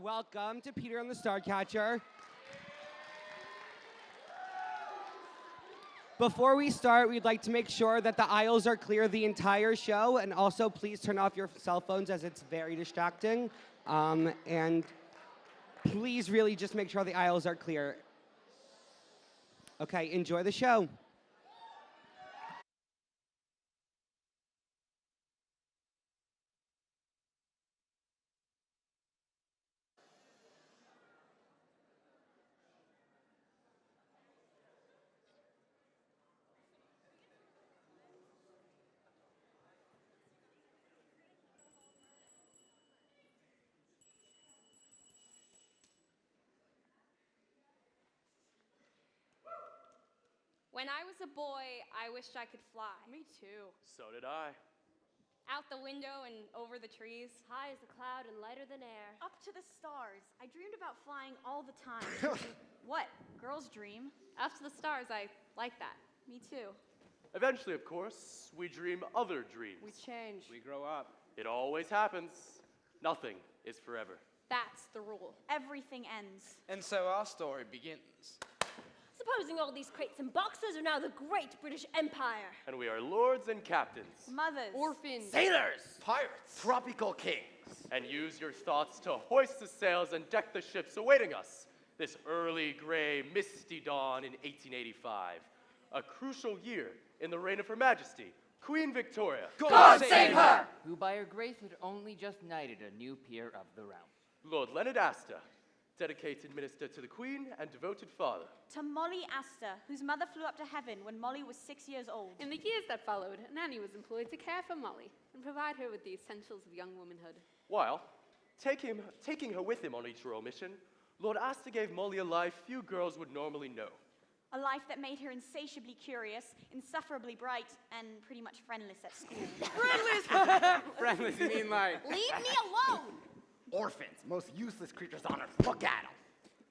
Welcome to Peter and the Starcatcher. Before we start, we'd like to make sure that the aisles are clear the entire show, and also please turn off your cell phones as it's very distracting. And please really just make sure the aisles are clear. Okay, enjoy the show. When I was a boy, I wished I could fly. Me too. So did I. Out the window and over the trees. High as a cloud and lighter than air. Up to the stars. I dreamed about flying all the time. What? Girls dream? Up to the stars, I like that. Me too. Eventually, of course, we dream other dreams. We change. We grow up. It always happens. Nothing is forever. That's the rule. Everything ends. And so our story begins. Supposing all these crates and boxes are now the great British Empire. And we are lords and captains. Mothers. Orphans. Sailors, Pirates. tropical kings. And use your thoughts to hoist the sails and deck the ships awaiting us. This early, gray, misty dawn in 1885. A crucial year in the reign of Her Majesty, Queen Victoria. God save her! Who by her grace had only just knighted a new peer of the realm. Lord Leonard Astor, dedicated minister to the Queen and devoted father. To Molly Astor, whose mother flew up to heaven when Molly was 6 years old. In the years that followed, Nanny was employed to care for Molly and provide her with the essentials of young womanhood. While, taking her with him on each royal mission, Lord Astor gave Molly a life few girls would normally know. A life that made her insatiably curious, insufferably bright, and pretty much friendless at school. Friendless, you mean like... Leave me alone! Orphans, most useless creatures on earth. Look at them.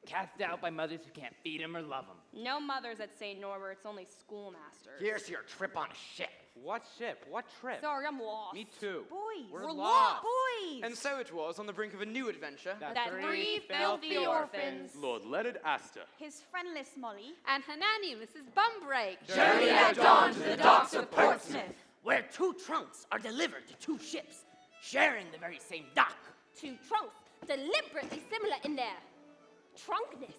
Cast out by mothers who can't feed him or love him. No mothers at St. Norbert's, only schoolmasters. Here's your trip on a ship. What ship? What trip? Sorry, I'm lost. Me too. Boys. We're lost. Boys. And so it was on the brink of a new adventure. That three filthy orphans. Lord Leonard Astor. His friendless Molly. And her nanny, Mrs. Bumbrake. Journey at dawn to the docks of Portsmouth, where two trunks are delivered to two ships, sharing the very same dock. Two trunks, deliberately similar in their trunkness.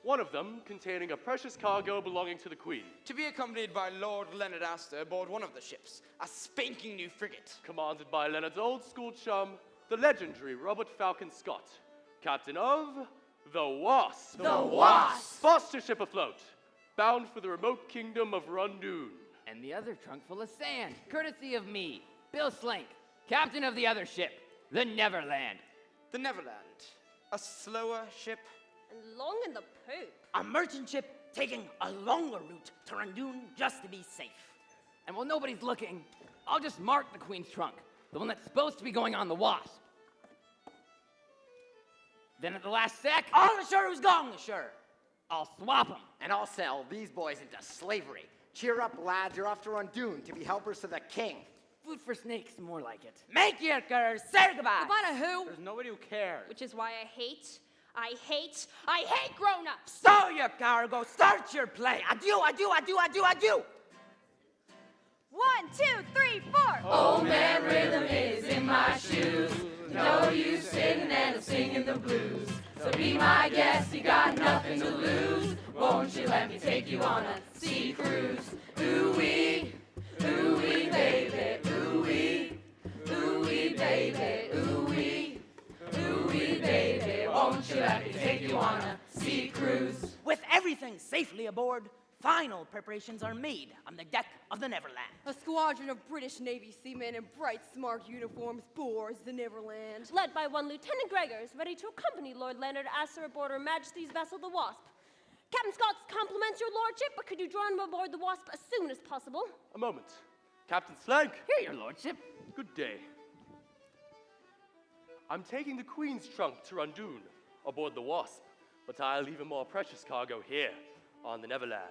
One of them containing a precious cargo belonging to the Queen, To be accompanied by Lord Leonard Astor aboard one of the ships, a spanking new frigate. commanded by Leonard's old school chum, the legendary Robert Falcon Scott, captain of the Wasp. The Wasp. Fastest ship afloat, bound for the remote kingdom of Rundoon. And the other trunk full of sand, courtesy of me, Bill Slink, captain of the other ship, the Neverland. The Neverland, a slower ship. And long in the poop. A merchant ship taking a longer route to Rangoon just to be safe. And while nobody's looking, I'll just mark the Queen's trunk, the one that's supposed to be going on the Wasp. Then at the last sec, All ashore who's gone ashore. I'll swap them. And I'll sell these boys into slavery. Cheer up, lads, you're off to Rundoon to be helpers to the king. Food for snakes, more like it. Make your girls say goodbye. Goodbye to who? There's nobody who cares. Which is why I hate grown-ups. Stow your cargo, start your play. Adieu, adieu, adieu, adieu, adieu. 1, 2, 3, 4. Oh man, rhythm is in my shoes. No use sitting and singing the blues. So be my guest, you got nothing to lose. Won't you let me take you on a sea cruise? Ooh-wee, baby, ooh-wee, baby, ooh-wee, baby. Won't you let me take you on a sea cruise? With everything safely aboard, final preparations are made on the deck of the Neverland. A squadron of British Navy seamen in bright, smart uniforms boards the Neverland. Led by one Lieutenant Gregors, ready to accompany Lord Leonard Astor aboard Her Majesty's vessel, the Wasp. Captain Scott compliments your lordship, but could you join him aboard the Wasp as soon as possible? A moment. Captain Slank. Here, your lordship. Good day. I'm taking the Queen's trunk to Rundoon aboard the Wasp, but I'll leave a more precious cargo here on the Neverland.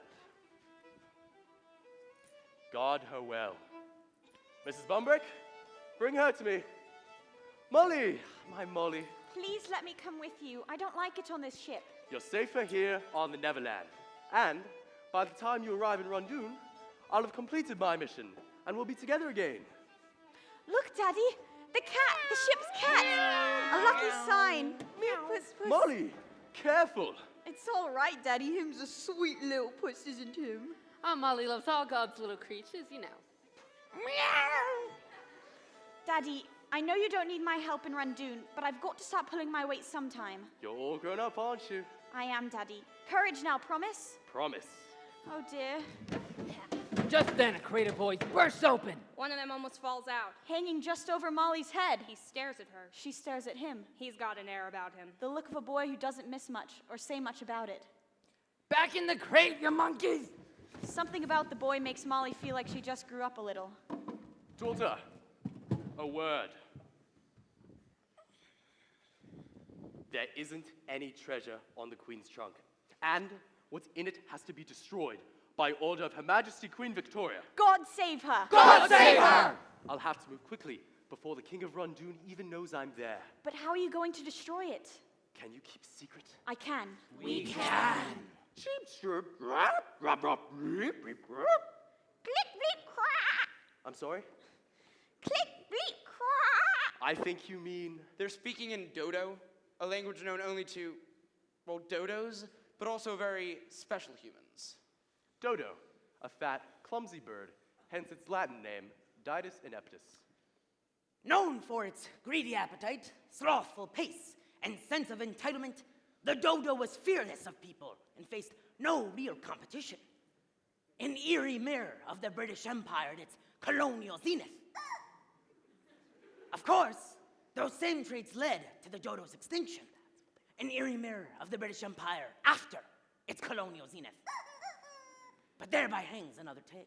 Guard her well. Mrs. Bumbrick, bring her to me. Molly, my Molly, Please let me come with you. I don't like it on this ship. You're safer here on the Neverland. And by the time you arrive in Rundoon, I'll have completed my mission, and we'll be together again. Look, Daddy. The cat. The ship's cat. A lucky sign. Puss, puss. Molly, careful. It's all right, Daddy. Him's a sweet little puss, isn't him? Oh, Molly loves all God's little creatures, you know. Daddy, I know you don't need my help in Rundoon, but I've got to start pulling my weight sometime. You're all grown up, aren't you? I am, Daddy. Courage now, promise? Promise. Oh, dear. Just then, a crate of boys bursts open. One of them almost falls out. Hanging just over Molly's head. He stares at her. She stares at him. He's got an air about him. The look of a boy who doesn't miss much or say much about it. Back in the crate, you monkeys! Something about the boy makes Molly feel like she just grew up a little. Daughter, a word. There isn't any treasure on the Queen's trunk, and what's in it has to be destroyed by order of Her Majesty Queen Victoria. God save her! God save her! I'll have to move quickly before the King of Rundoon even knows I'm there. But how are you going to destroy it? Can you keep a secret? I can. We can! Click, bleep, crack! I'm sorry? Click, bleep, crack! I think you mean... They're speaking in Dodo, a language known only to, well, dodos, but also very special humans. Dodo, a fat, clumsy bird, hence its Latin name, Didus ineptus. Known for its greedy appetite, slothful pace, and sense of entitlement, the dodo was fearless of people and faced no real competition. An eerie mirror of the British Empire at its colonial zenith. Of course, those same traits led to the dodo's extinction. An eerie mirror of the British Empire after its colonial zenith. But thereby hangs another tale.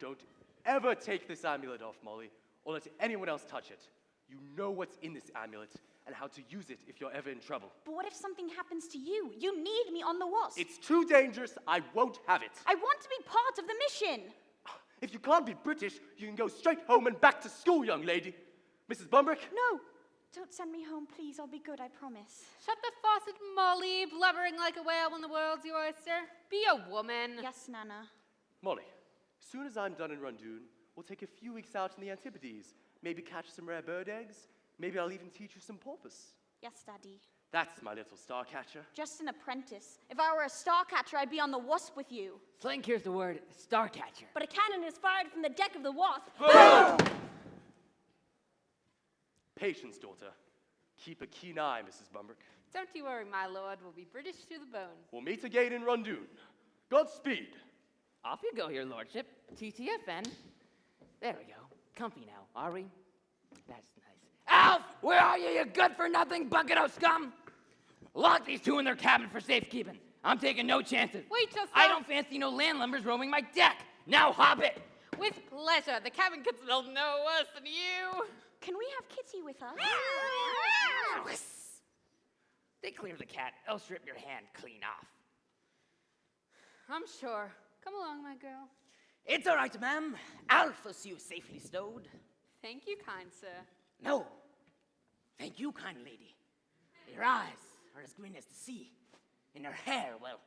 Don't ever take this amulet off, Molly, or let anyone else touch it. You know what's in this amulet and how to use it if you're ever in trouble. But what if something happens to you? You need me on the Wasp. It's too dangerous. I won't have it. I want to be part of the mission. If you can't be British, you can go straight home and back to school, young lady. Mrs. Bumbrick? No. Don't send me home, please. I'll be good, I promise. Shut the faucet, Molly, blubbering like a whale when the world's your oyster. Be a woman. Yes, Nana. Molly, as soon as I'm done in Rundoon, we'll take a few weeks out in the Antipodes. Maybe catch some rare bird eggs. Maybe I'll even teach you some porpoise. Yes, Daddy. That's my little star catcher. Just an apprentice. If I were a star catcher, I'd be on the Wasp with you. Slink here's the word starcatcher. But a cannon is fired from the deck of the Wasp. Patience, daughter. Keep a keen eye, Mrs. Bumbrick. Don't you worry, my lord. We'll be British to the bone. We'll meet again in Rundoon. Godspeed. Off you go, your lordship. TTFN. There we go. Comfy now, are we? That's nice. Alf! Where are you, you good-for-nothing bucket of scum? Lock these two in their cabin for safekeeping. I'm taking no chances. Wait just I don't fancy no landlubbers roaming my deck. Now hop it! With pleasure. The cabin could smell no worse than you. Can we have Kitty with us? They clear the cat. I'll strip your hand clean off. I'm sure. Come along, my girl. It's all right, ma'am. Alf will see you safely stowed. Thank you, kind sir. No. Thank you, kind lady. Your eyes are as green as the sea, and your hair, well,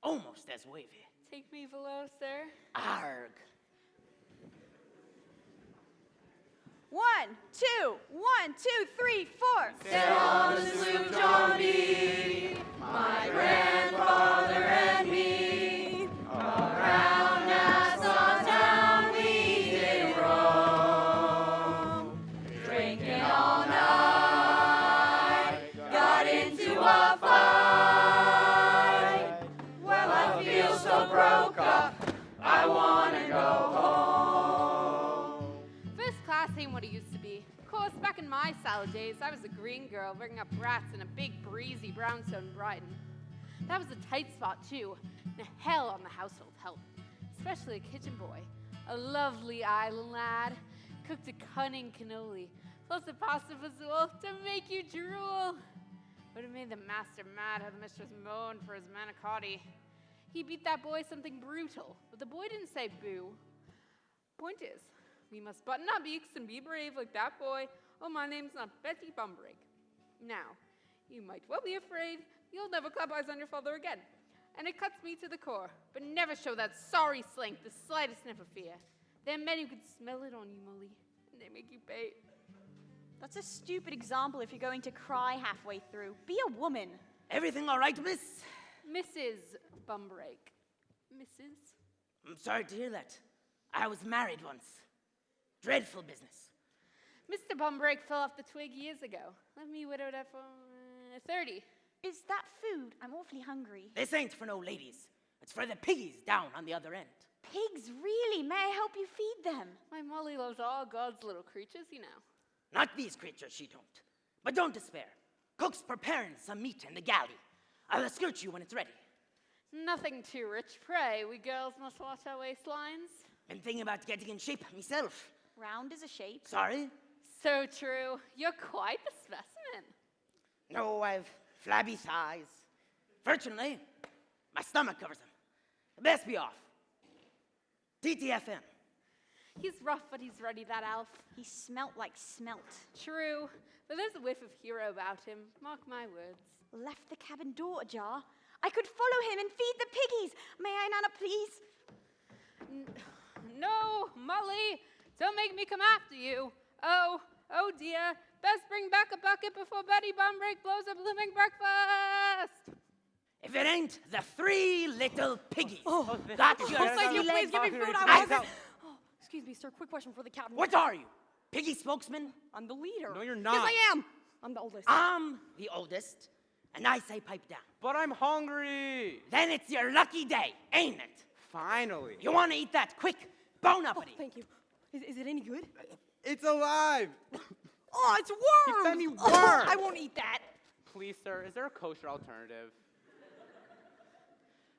almost as wavy. Take me below, sir. Arg. 1, 2, 1, 2, 3, 4. Sail on the sloop John B. My grandfather and me. Around Nassau town we did roam. Drinking all night. Got into a fight. Well, I feel so broke up. I wanna go home. First class ain't what it used to be. Of course, back in my salad days, I was a green girl bringing up rats in a big, breezy brownstone in Brighton. That was a tight spot, too, and a hell on the household help, especially a kitchen boy, a lovely island lad, cooked a cunning cannoli, plus a pasta fazool to make you drool. Would have made the master mad how the mistress moaned for his manicotti. He beat that boy something brutal, but the boy didn't say boo. Point is, We must button our beaks and be brave like that boy. Oh, my name's not Betty Bumbrake. Now, you might well be afraid you'll never clap eyes on your father again. And it cuts me to the core, but never show that sorry slank the slightest sniff of fear. There are men who can smell it on you, Molly, and they make you pay. That's a stupid example if you're going to cry halfway through. Be a woman. Everything all right, miss? Mrs. Bumbrake. Mrs.? I'm sorry to hear that. I was married once. Dreadful business. Mr. Bumbrake fell off the twig years ago. Left me widowed at 30. Is that food? I'm awfully hungry. This ain't for no ladies. It's for the piggies down on the other end. Pigs, really? May I help you feed them? My Molly loves all God's little creatures, you know. Not these creatures, she don't. But don't despair. Cook's preparing some meat in the galley. I'll escort you when it's ready. Nothing too rich prey. We girls must watch our waistlines. Been thinking about getting in shape myself. Round as a shape. Sorry? So true. You're quite the specimen. No, I've flabby thighs. Fortunately, my stomach covers them. Best be off. TTFN. He's rough, but he's ready, that elf. He smelt like smelt. True, but there's a whiff of hero about him. Mark my words. Left the cabin door ajar. I could follow him and feed the piggies. May I, Nana, please? No, Molly, don't make me come after you. Oh dear. Best bring back a bucket before Betty Bumbrake blows up living breakfast. If it ain't the 3 little piggies. That's your thank you, please give me food. I want excuse me, sir, quick question for the captain. What are you? Piggy spokesman? I'm the leader. No, you're not. Yes, I am. I'm the oldest. I'm the oldest, and I say pipe down. But I'm hungry. Then it's your lucky day, ain't it? Finally. You want to eat that quick? Bone Oh, uppity. thank you. Is it any good? It's alive. Oh, it's worms. You fed me worms. Oh, I won't eat that. Please, sir, is there a kosher alternative?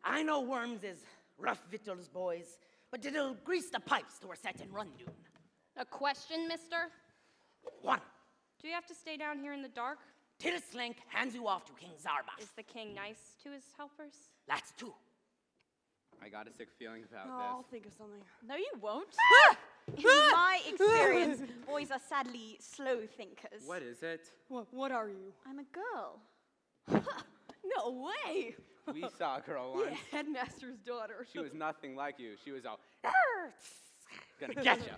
I know worms is rough victuals, boys, but it'll grease the pipes to our set and run dune. A question, mister? One, Do you have to stay down here in the dark? till Slink hands you off to King Zarbas. Is the king nice to his helpers? That's 2. I got a sick feeling about I'll this. think of something. No, you won't. In my experience, boys are sadly slow thinkers. What is it? What are you? I'm a girl. No way. We saw a girl once. Yeah, headmaster's daughter. She was nothing like you. She was all, gonna get you.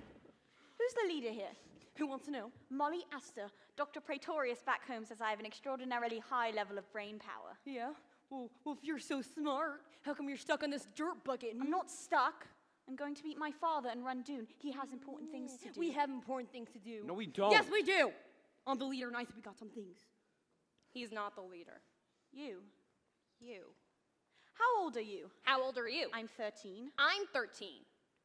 Who's the leader here? Who wants to know? Molly Astor. Dr. Praetorius back home says I have an extraordinarily high level of brain power. Yeah. Well, if you're so smart, how come you're stuck on this dirt bucket? I'm not stuck. I'm going to meet my father and run Dune. He has important things to do. We have important things to do. No, we don't. Yes, we do. I'm the leader, and I said we got some things. He's not the leader. You. You. How old are you? How old are you? I'm 13. I'm 13.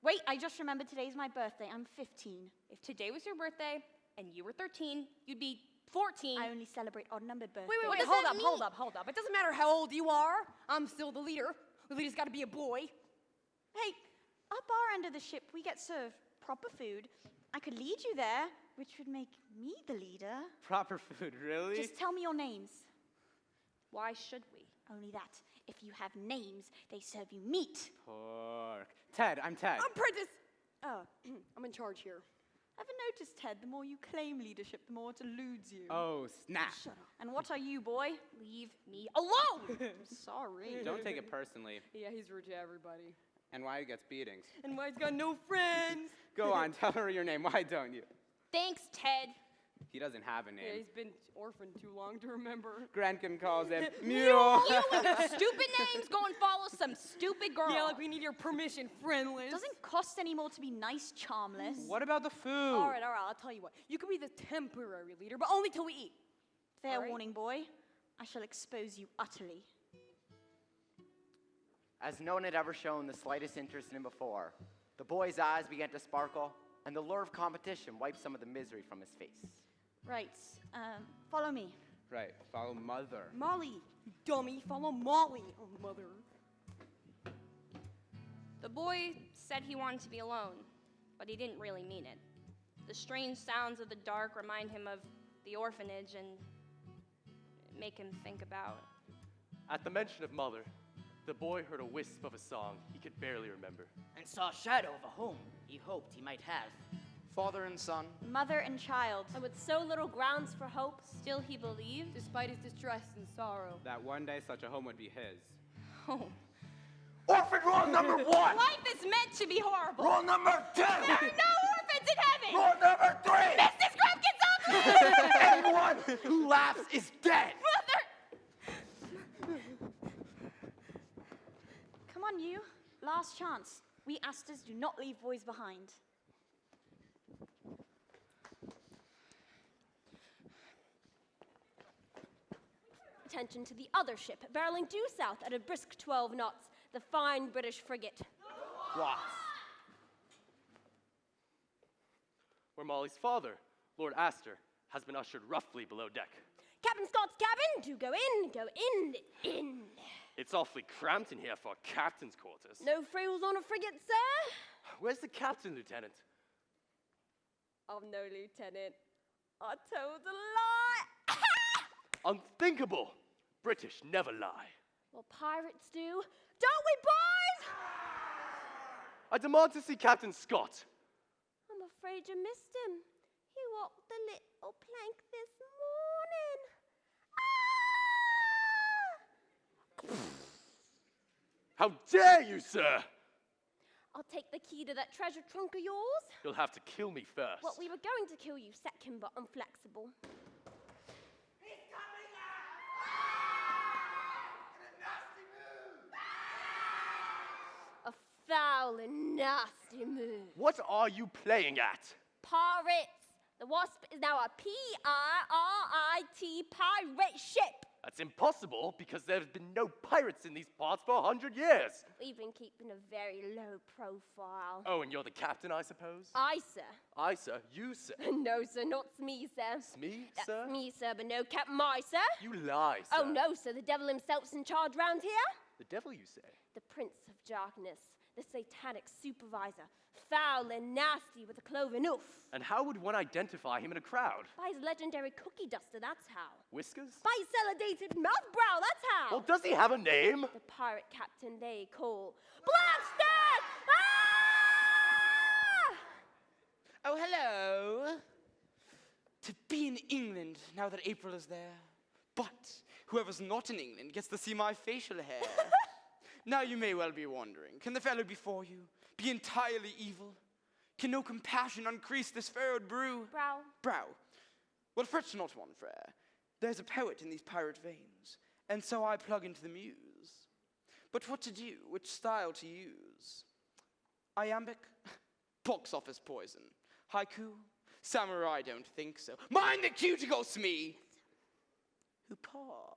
Wait, I just remembered today's my birthday. I'm 15. If today was your birthday and you were 13, you'd be 14. I only celebrate odd-numbered birthdays. Wait, does hold that up, mean? hold up. It doesn't matter how old you are. I'm still the leader. The leader's got to be a boy. Hey, up our end of the ship, we get served proper food. I could lead you there, which would make me the leader. Proper food, really? Just tell me your names. Why should we? Only that. If you have names, they serve you meat. Pork. Ted, I'm Ted. I'm Prentice. I'm in charge here. Ever noticed, Ted, the more you claim leadership, the more it eludes you. Oh, snap. Shut up. And what are you, boy? Leave me alone! Sorry. Don't take it personally. Yeah, he's rude to everybody. And why he gets beatings. And why he's got no friends. Go on, tell her your name. Why don't you? Thanks, Ted. He doesn't have a Yeah, name. he's been orphaned too long to remember. Grankin calls him You Mule. and your stupid names go and follow some stupid girl. Yeah, like we need your permission, friendless. It doesn't cost any more to be nice, charmless. What about the food? All right, I'll tell you what. You can be the temporary leader, but only till we eat. Fair All right. warning, boy. I shall expose you utterly. As no one had ever shown the slightest interest in him before, the boy's eyes began to sparkle, and the lure of competition wiped some of the misery from his face. Right. Follow me. Right, follow mother. Molly, you dummy, follow Molly. Oh, mother. The boy said he wanted to be alone, but he didn't really mean it. The strange sounds of the dark remind him of the orphanage and make him think about. At the mention of mother, the boy heard a wisp of a song he could barely remember. And saw a shadow of a home he hoped he might have. father and son, mother and child. And with so little grounds for hope, Still he believed. Despite his distress and sorrow. That one day such a home would be his. Oh. Orphan rule number 1. Life is meant to be horrible. Rule number 2. There are no orphans in heaven. Rule number 3. Mr. Scrumpkin's ugly. Anyone who laughs is dead. Come on, you. Last chance. We Asters do not leave boys behind. attention to the other ship, barreling due south at a brisk 12 knots, the fine British frigate. Wasp. Where Molly's father, Lord Astor, has been ushered roughly below deck. Captain Scott's cabin, do go in. It's awfully cramped in here for a captain's quarters. No frills on a frigate, sir? Where's the captain, Lieutenant? I'm no lieutenant. I told a lie. Unthinkable! British never lie. Well, pirates do. Don't we, boys? I demand to see Captain Scott. I'm afraid you missed him. He walked the little plank this morning. How dare you, sir! I'll take the key to that treasure trunk of yours. You'll have to kill me first. Well, we were going to kill you second, but I'm flexible. A foul and nasty move. What are you playing at? Pirates. The Wasp is now a P-I-R-I-T pirate ship. That's impossible because there's been no pirates in these parts for 100 years. We've been keeping a very low profile. Oh, and you're the captain, I suppose? I, sir. I, sir. You, sir. No, sir, not me, sir. Me, That's sir? me, sir, but no Captain I, sir. You lie, sir. Oh, no, sir, the devil himself's in charge round here. The devil, you say? The Prince of Darkness, the satanic supervisor, foul and nasty with a cloven hoof. And how would one identify him in a crowd? By his legendary cookie duster, that's how. Whiskers? By his celebrated mouth brow, that's how. Well, does he have a name? The pirate captain they call Blackstone! Ah! Oh, hello. To be in England now that April is there. But whoever's not in England gets to see my facial hair. Now you may well be wondering, can the fellow before you be entirely evil? Can no compassion uncrease this furrowed brow? Well, fret not, mon frere. There's a poet in these pirate veins, and so I plug into the muse. But what to do, which style to use? Iambic? Box office poison. Haiku? Samurai don't think so. Mind the cuticle, Smee! Hoo-paw.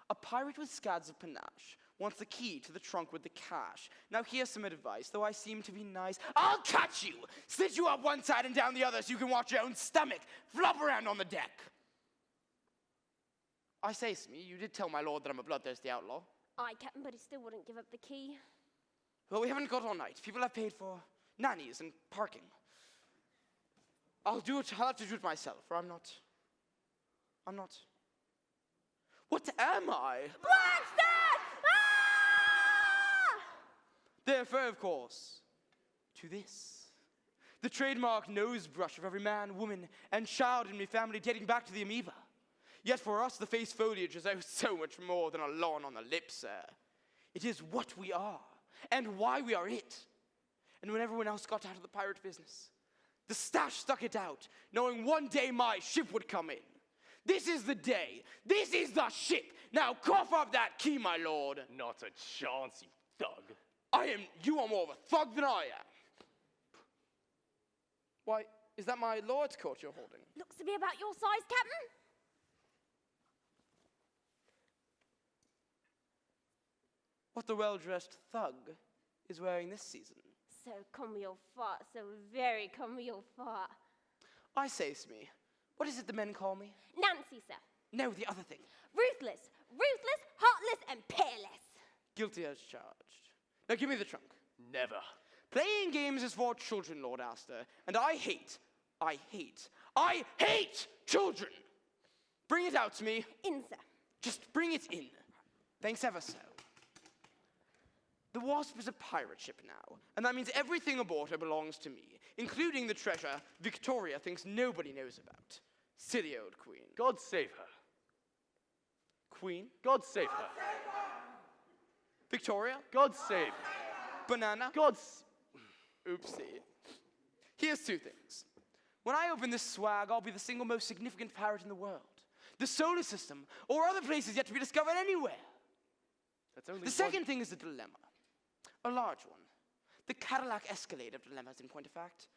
A pirate with scads of panache wants the key to the trunk with the cash. Now here's some advice, though I seem to be nice. I'll catch you! Sit you up one side and down the other so you can watch your own stomach flop around on the deck. I say, Smee, you did tell my lord that I'm a bloodthirsty outlaw. Aye, Captain, but he still wouldn't give up the key. Well, we haven't got all night. People have paid for nannies and parking. I'll have to do it myself, or I'm not. What am I? Blackstone! Ah! Therefore, of course, to this. The trademark nose brush of every man, woman, and child in my family dating back to the amoeba. Yet for us, the face foliage is oh so much more than a lawn on the lips, sir. It is what we are, and why we are it. And when everyone else got out of the pirate business, the Stache stuck it out, knowing one day my ship would come in. This is the day. This is the ship. Now cough up that key, my lord. Not a chance, you thug. You are more of a thug than I am. Why, is that my lord's coat you're holding? Looks to be about your size, Captain. What the well-dressed thug is wearing this season? So come your fart, so very come your fart. I say, Smee, what is it the men call me? Nancy, sir. No, the other thing. Ruthless, heartless, and peerless. Guilty as charged. Now give me the trunk. Never. Playing games is for children, Lord Astor, and I hate children. Bring it out to me. In, sir. Just bring it in. Thanks ever so. The Wasp is a pirate ship now, and that means everything aboard her belongs to me, including the treasure Victoria thinks nobody knows about. Silly old queen. God save her. Queen? God save her. Victoria? God save. Banana? God's. Oopsie. Here's two things. When I open this swag, I'll be the single most significant pirate in the world. The solar system, or other places yet to be discovered anywhere. That's only The second thing is a dilemma. A large one. The Cadillac Escalade of dilemmas, in point of fact.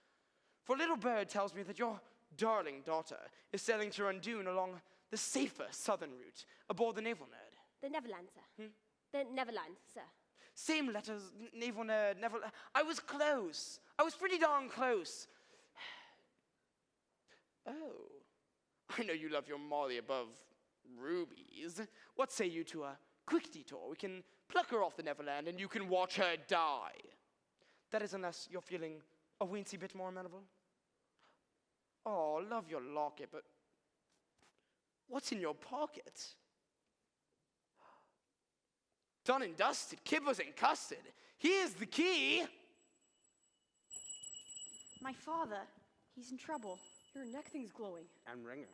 For Little Bird tells me that your darling daughter is sailing to Randoon along the safer southern route aboard the Naval Nerd. The Neverland, sir. The Neverland, sir. Same letters, Naval Nerd, Never. I was close. I was pretty darn close. Oh, I know you love your Molly above rubies. What say you to a quick detour? We can pluck her off the Neverland and you can watch her die. That is, unless you're feeling a weensy bit more amenable. Oh, love your locket, but what's in your pocket? Done and dusted, kibbers and custard. Here's the key. My father, he's in trouble. Your neck thing's glowing. And ringing.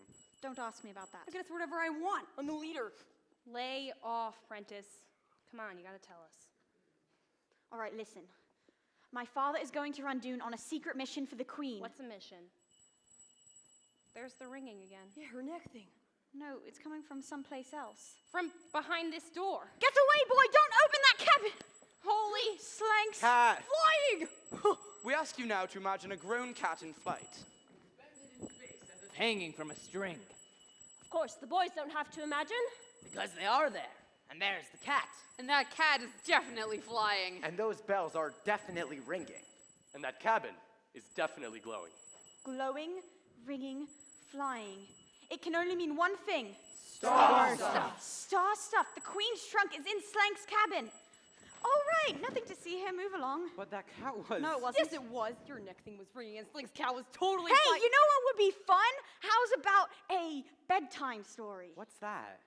Don't ask me about that. I get to whatever I want. I'm the leader. Lay off, Prentice. Come on, you gotta tell us. All right, listen. My father is going to Randoon on a secret mission for the Queen. What's a mission? There's the ringing again. Yeah, her neck thing. No, it's coming from someplace else. From behind this door. Get away, boy! Don't open that cabin! Holy Slanks! Cat. Flying! We ask you now to imagine a grown cat in flight. Hanging from a string. Of course, the boys don't have to imagine. Because they are there. And there's the cat. And that cat is definitely flying. And those bells are definitely ringing. And that cabin is definitely glowing. Glowing, ringing, flying. It can only mean one thing. Star stuff. Star stuff. The Queen's trunk is in Slank's cabin. All right, nothing to see here. Move along. But that cat was. No, it wasn't. Yes, it was. Your neck thing was ringing, and Slink's cat was totally. Hey, you know what would be fun? How's about a bedtime story? What's that?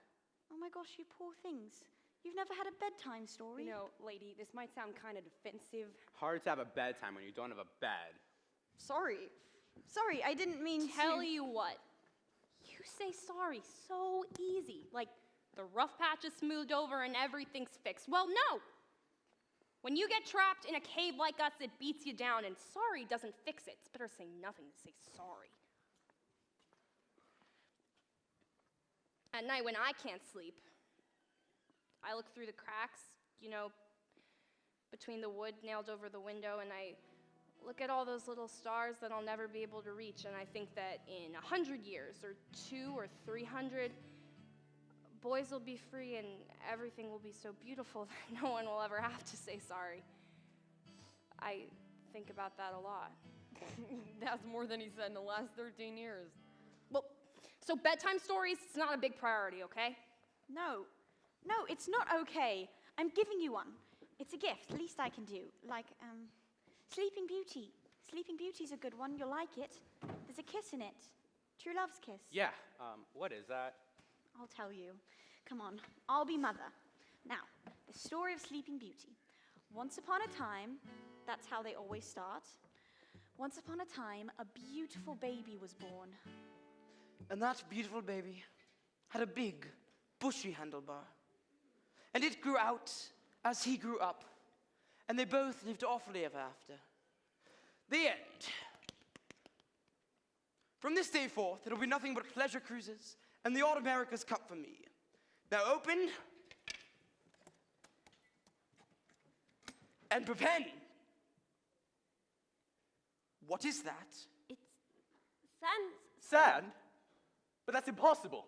Oh my gosh, you poor things. You've never had a bedtime story? You know, lady, this might sound kind of defensive. Hard to have a bedtime when you don't have a bed. Sorry. Sorry, I didn't mean Tell to. you what. You say sorry so easy. Like the rough patch is smoothed over and everything's fixed. Well, no. When you get trapped in a cave like us, it beats you down, and sorry doesn't fix it. It's better say nothing to say sorry. At night when I can't sleep, I look through the cracks, you know, between the wood nailed over the window, and I look at all those little stars that I'll never be able to reach, and I think that in 100 years, or 200 or 300, boys will be free and everything will be so beautiful that no one will ever have to say sorry. I think about that a lot. That's more than he said in the last 13 years. Well, so bedtime stories, it's not a big priority, okay? No, it's not okay. I'm giving you one. It's a gift, least I can do. Like, Sleeping Beauty. Sleeping Beauty's a good one, you'll like it. There's a kiss in it. True love's kiss. Yeah, what is that? I'll tell you. Come on, I'll be mother. Now, the story of Sleeping Beauty. Once upon a time, that's how they always start. Once upon a time, a beautiful baby was born. And that beautiful baby had a big, bushy handlebar. And it grew out as he grew up. And they both lived awfully ever after. The end. From this day forth, it'll be nothing but pleasure cruises and the Odd America's Cup for me. Now open and prepend. What is that? It's sand. Sand? But that's impossible.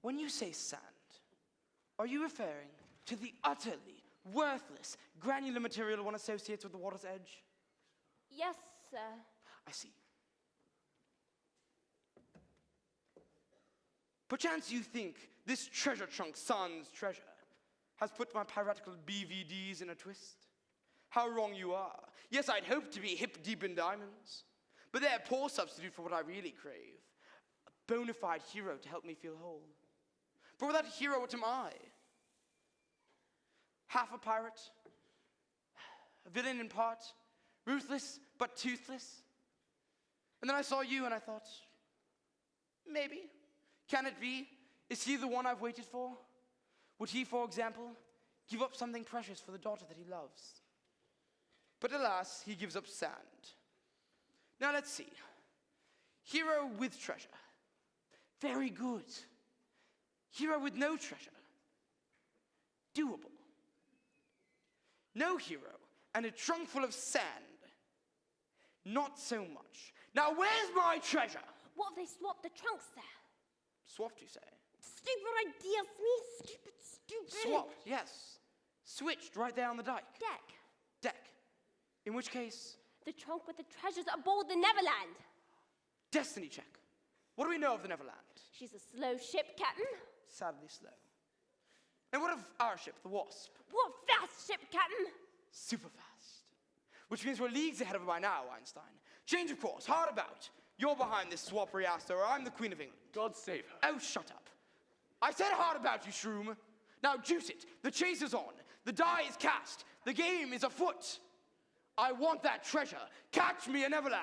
When you say sand, are you referring to the utterly worthless, granular material one associates with the water's edge? Yes, sir. I see. Perchance you think this treasure trunk, sans treasure, has put my piratical BVDs in a twist? How wrong you are. Yes, I'd hoped to be hip deep in diamonds, but they're a poor substitute for what I really crave. A bona fide hero to help me feel whole. For without a hero, what am I? half a pirate, a villain in part, ruthless but toothless. And then I saw you and I thought, maybe. Can it be? Is he the one I've waited for? Would he, for example, give up something precious for the daughter that he loves? But alas, he gives up sand. Now let's see. Hero with treasure. Very good. Hero with no treasure. Doable. No hero and a trunk full of sand. Not so much. Now where's my treasure? What if they swap the trunks there? Swapped, you say? Stupid idea, Smee. Stupid. Swapped, yes. Switched right there on the dike. Deck. In which case, The trunk with the treasures aboard the Neverland. destiny check. What do we know of the Neverland? She's a slow ship, Captain. Sadly slow. And what of our ship, the Wasp? What fast ship, Captain? Super fast. Which means we're leagues ahead of her by now, Einstein. Change of course, hard about. You're behind this swappery ass, or I'm the Queen of England. God save her. Oh, shut up. I said hard about, you shroom. Now juice it. The chase is on. The die is cast. The game is afoot. I want that treasure. Catch me in Neverland.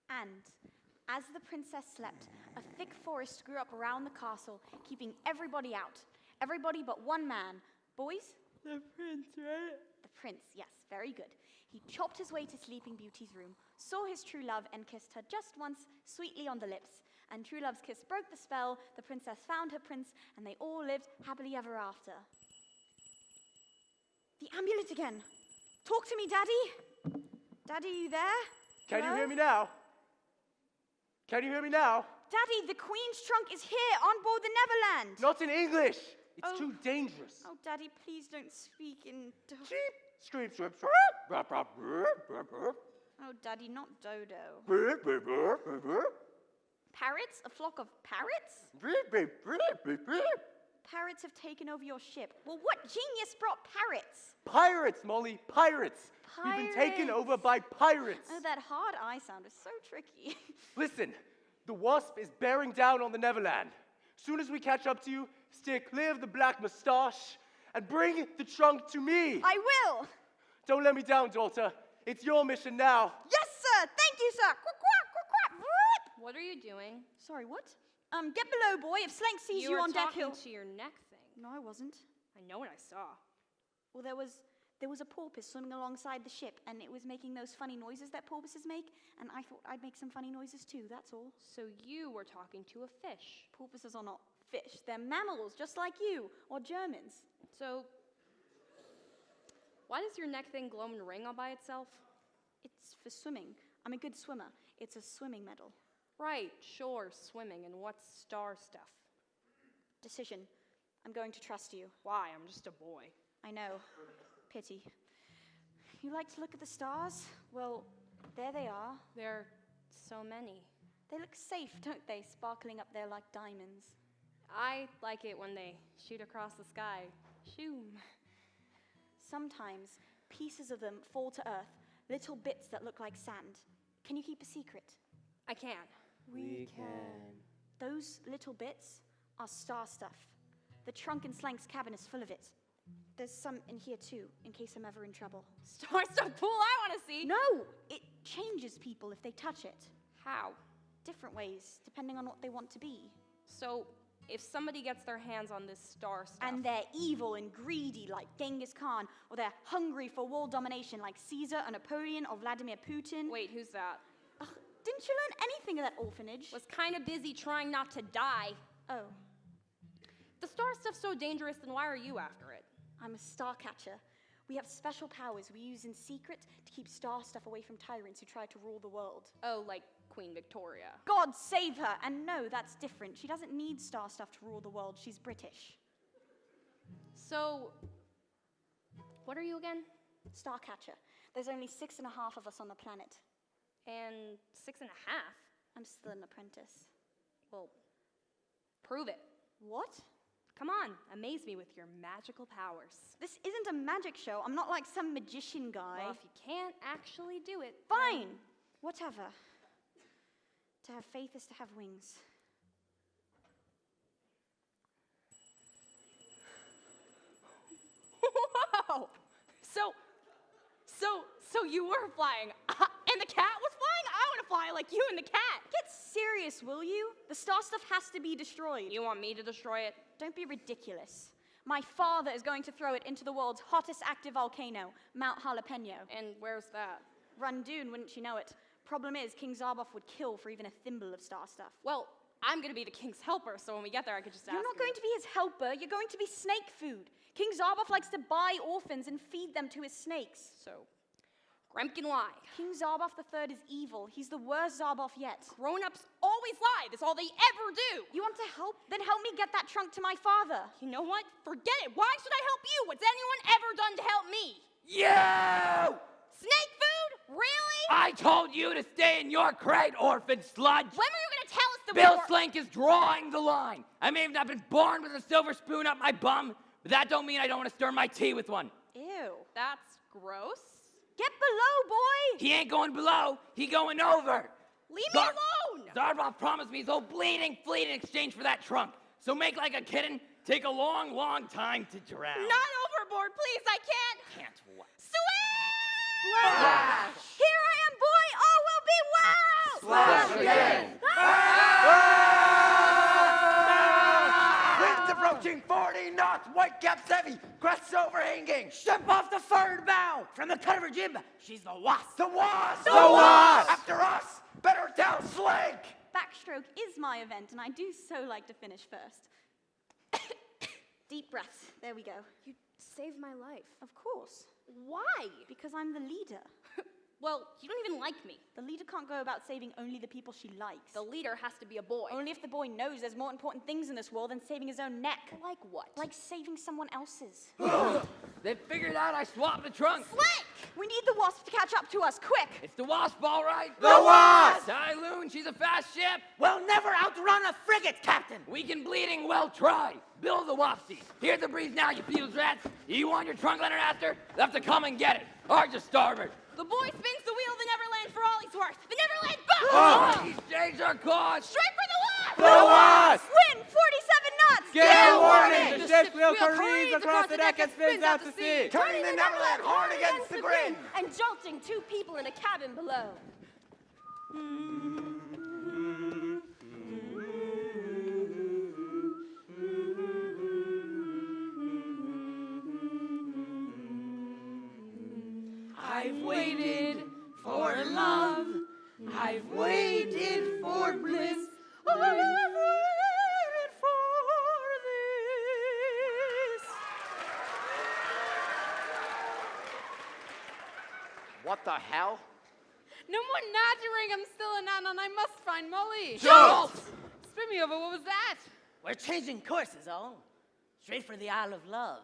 And as the princess slept, a thick forest grew up around the castle, keeping everybody out. Everybody but one man. Boys? The prince, right? The prince, yes, very good. He chopped his way to Sleeping Beauty's room, saw his true love, and kissed her just once, sweetly on the lips. And true love's kiss broke the spell, the princess found her prince, and they all lived happily ever after. The amulet again. Talk to me, Daddy. Daddy, you there? Can you Hello? hear me now? Can you hear me now? Daddy, the Queen's trunk is here on board the Neverland. Not in English. It's Oh. too dangerous. Oh, Daddy, please don't speak in... Sheep, scream, scream, Oh, Daddy, not Dodo. scream. Parrots? A flock of parrots? Parrots have taken over your ship. Well, what genius brought parrots? Pirates, Molly, pirates. We've been taken Pirates. over by pirates. Oh, that hard I sound is so tricky. Listen, the Wasp is bearing down on the Neverland. Soon as we catch up to you, steer clear of the black mustache and bring the trunk to me. I will. Don't let me down, daughter. It's your mission now. Yes, sir. Thank you, sir. Quack, quack, quack, quack. Whoop. What are you doing? Sorry, what? Get below, boy. If Slank sees you were on deck, talking he'll... to your neck thing. No, I wasn't. I know what I saw. Well, there was a porpoise swimming alongside the ship, and it was making those funny noises that porpoises make, and I thought I'd make some funny noises too, that's all. So you were talking to a fish. Porpoises are not fish. They're mammals, just like you, or Germans. So why does your neck thing glow and ring all by itself? It's for swimming. I'm a good swimmer. It's a swimming medal. Right, sure, swimming, and what's star stuff? Decision. I'm going to trust you. Why? I'm just a boy. I know. Pity. You like to look at the stars? Well, there they are. There are so many. They look safe, don't they, sparkling up there like diamonds? I like it when they shoot across the sky. Shoo. Sometimes pieces of them fall to earth, little bits that look like sand. Can you keep a secret? I can. We can. Those little bits are star stuff. The trunk in Slank's cabin is full of it. There's some in here too, in case I'm ever in trouble. Star stuff pool I want to see. No! It changes people if they touch it. How? Different ways, depending on what they want to be. So if somebody gets their hands on this star stuff. And they're evil and greedy like Genghis Khan, or they're hungry for world domination like Caesar or Napoleon or Vladimir Putin. Wait, who's that? Ugh, didn't you learn anything at that orphanage? Was kind of busy trying not to die. Oh, The star stuff's so dangerous, then why are you after it? I'm a star catcher. We have special powers we use in secret to keep star stuff away from tyrants who try to rule the world. Oh, like Queen Victoria. God save her! And no, that's different. She doesn't need star stuff to rule the world. She's British. So, what are you again? Star catcher. There's only 6.5 of us on the planet. And 6.5? I'm still an apprentice. Well, prove it. What? Come on, amaze me with your magical powers. This isn't a magic show. I'm not like some magician guy. Well, if you can't actually do it, Fine! Whatever. To have faith is to have wings. Oh, so you were flying, and the cat was flying? I want to fly like you and the cat. Get serious, will you? The star stuff has to be destroyed. You want me to destroy it? Don't be ridiculous. My father is going to throw it into the world's hottest active volcano, Mount Jalapeno. And where's that? Rundoon, wouldn't you know it? Problem is, King Zarboff would kill for even a thimble of star stuff. Well, I'm going to be the king's helper, so when we get there, I could just ask You're not him. going to be his helper. You're going to be snake food. King Zarboff likes to buy orphans and feed them to his snakes. So, Grempkin lie. King Zarboff III is evil. He's the worst Zarboff yet. Grown-ups always lie. That's all they ever do. You want to help? Then help me get that trunk to my father. You know what? Forget it. Why should I help you? What's anyone ever done to help me? You! Snake food? Really? I told you to stay in your crate, orphan sludge. When were you going to tell us that Bill we were... Slink is drawing the line. I may have not been born with a silver spoon up my bum, but that don't mean I don't want to stir my tea with one. Ew. That's gross. Get below, boy! He ain't going below, he going over. Leave me alone! Zarboff promised me his old bleeding fleet in exchange for that trunk. So make like a kitten, take a long, long time to drown. Not overboard, please. I can't. Can't what? Swim! Splash! Here I am, boy! All will be well! Splash again! Winds approaching 40 knots, whitecaps heavy, crests overhanging. Ship off the forward bow. From the cut of her jib, she's the Wasp. The Wasp! The Wasp! After us, better tell Slink! Backstroke is my event, and I do so like to finish first. Deep breaths. There we go. You saved my life. Of course. Why? Because I'm the leader. Well, you don't even like me. The leader can't go about saving only the people she likes. The leader has to be a boy. Only if the boy knows there's more important things in this world than saving his own neck. Like what? Like saving someone else's. They figured out I swapped the trunk. Slick! We need the Wasp to catch up to us, quick! It's the Wasp, all right? The Wasp! Tyloon, she's a fast ship. We'll never outrun a frigate, Captain. Weak and bleeding, well, try. Bill the Wapsie. Hear the breeze now, you peels rats. You want your trunk, Leonard Astor? They'll have to come and get it. Or just starboard. The boy spins the wheel of the Neverland for all he's worth. The Neverland boat! Oh, he's changed our course. Straight for the Wasp! The Wasp! Wind 47 knots! Gale warning! The ship's wheel careens across the deck and spins out to sea. Turning the Neverland hard against the grin. And jolting 2 people in a cabin below. I've waited for love. I've waited for bliss. I've waited for this. What the hell? No more nattering. I'm still a nun, and I must find Molly. Jolt! Spin me over. What was that? We're changing courses, all. Straight for the Isle of Love.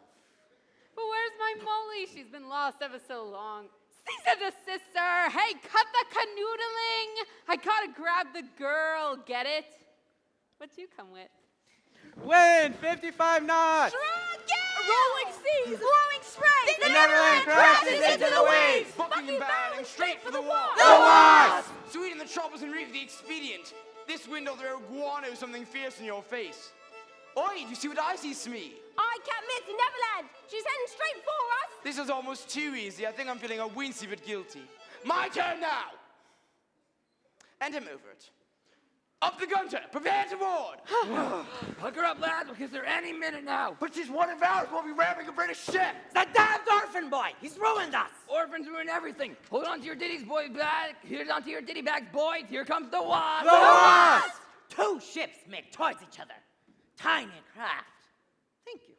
But where's my Molly? She's been lost ever so long. Sister to sister. Hey, cut the canoodling. I gotta grab the girl. Get it? What you come with? Wind 55 knots. Rolling seas! Blowing spray! The Neverland crashes into the waves. Bucking and barreling straight for the Wasp. The Wasp! Sweet in the troubles and reap the expedient. This window there guano something fierce in your face. Oi, do you see what I see, Smee? I can't miss the Neverland. She's heading straight for us. This is almost too easy. I think I'm feeling a wincy but guilty. My turn now! And him over it. Up the gunter! Prepare to board! Hook her up, lads, because they're any minute now. But she's one of ours. We'll be ramming a British ship. That damned orphan boy! He's ruined us! Orphans ruin everything. Hold on to your ditties, boy bag. Here's onto your ditty bags, boys. Here comes the Wasp. The Wasp! 2 ships make towards each other. Tiny craft. Thank you.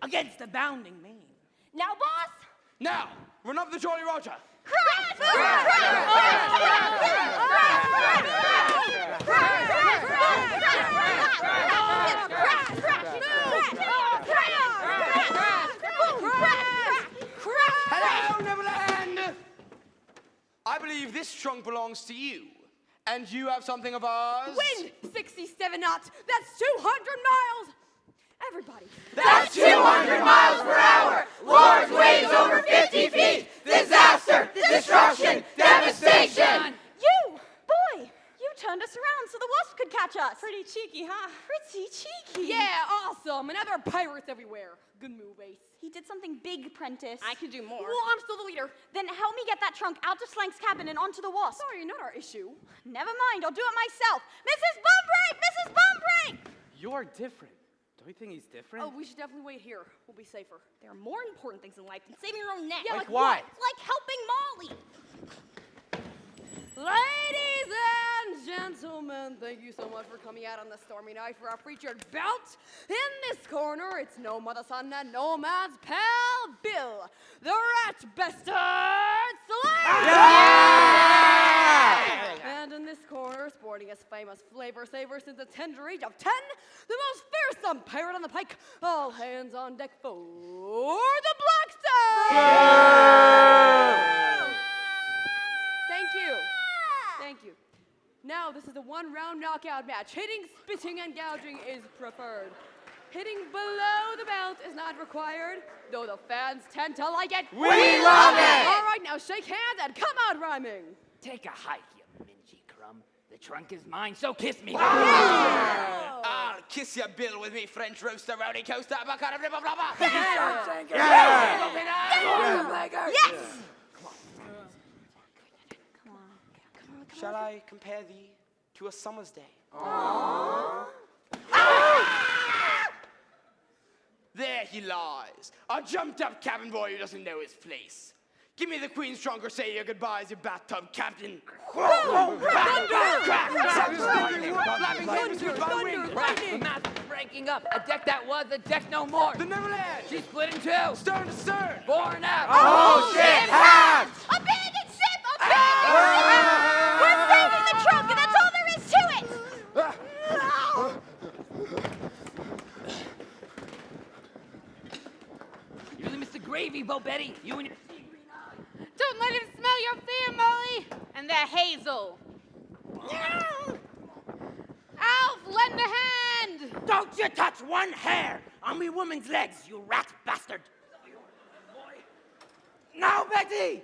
Against the bounding main. Now, boss. Now, run up the Jolly Roger. Hello, Neverland! I believe this trunk belongs to you. And you have something of ours? Wind 67 knots. That's 200 miles. Everybody. That's 200 miles per hour. Large waves over 50 feet. Disaster, destruction, devastation. You! Boy! You turned us around so the Wasp could catch us. Pretty cheeky, huh? Good move, Ace. He did something big, Prentice. I can do more. Well, I'm still the leader. Then help me get that trunk out of Slank's cabin and onto the Wasp. Sorry, not our issue. Never mind, I'll do it myself. Mrs. Bumbrake! Mrs. Bumbrake! You're different. Don't you think he's different? Oh, we should definitely wait here. We'll be safer. There are more important things in life than saving your own neck. Yeah, Like what? Like helping Molly. Ladies and gentlemen, thank you so much for coming out on the stormy night for our featured bout. In this corner, it's no mother son and no man's pal, Bill, the rat bastard Slayer! And in this corner, sporting his famous flavor saver since the tender age of 10, the most fearsome pirate on the pike, all hands on deck for the Blackstone! Thank you. Thank you. Now, this is a one-round knockout match. Hitting, spitting, and gouging is preferred. Hitting below the belt is not required, though the fans tend to like it. We love it! All right, now shake hands and come out rhyming. Take a hike, you mingy crumb. The trunk is mine, so kiss me. I'll kiss you, Bill, with me French roaster, rowdy coaster, avocado, flipper, flopper. Yes! Shall I compare thee to a summer's day? There he lies, a jumped-up cabin boy who doesn't know his place. Give me the Queen's trunk or say your goodbyes, you bathtub captain. The mast is breaking up. A deck that was, a deck no more. The Neverland! She's split in two. Stern to stern! Fore and aft. Oh, shit! Hatch! Abandoned ship! Abandoned ship! We're saving the trunk, and that's all there is to it! You're the Mr. Gravy, Bo Betty. You and your Don't let him smell your fan, Molly. And that hazel. Alf, lend a hand. Don't you touch one hair on me woman's legs, you rat bastard! Now, Betty!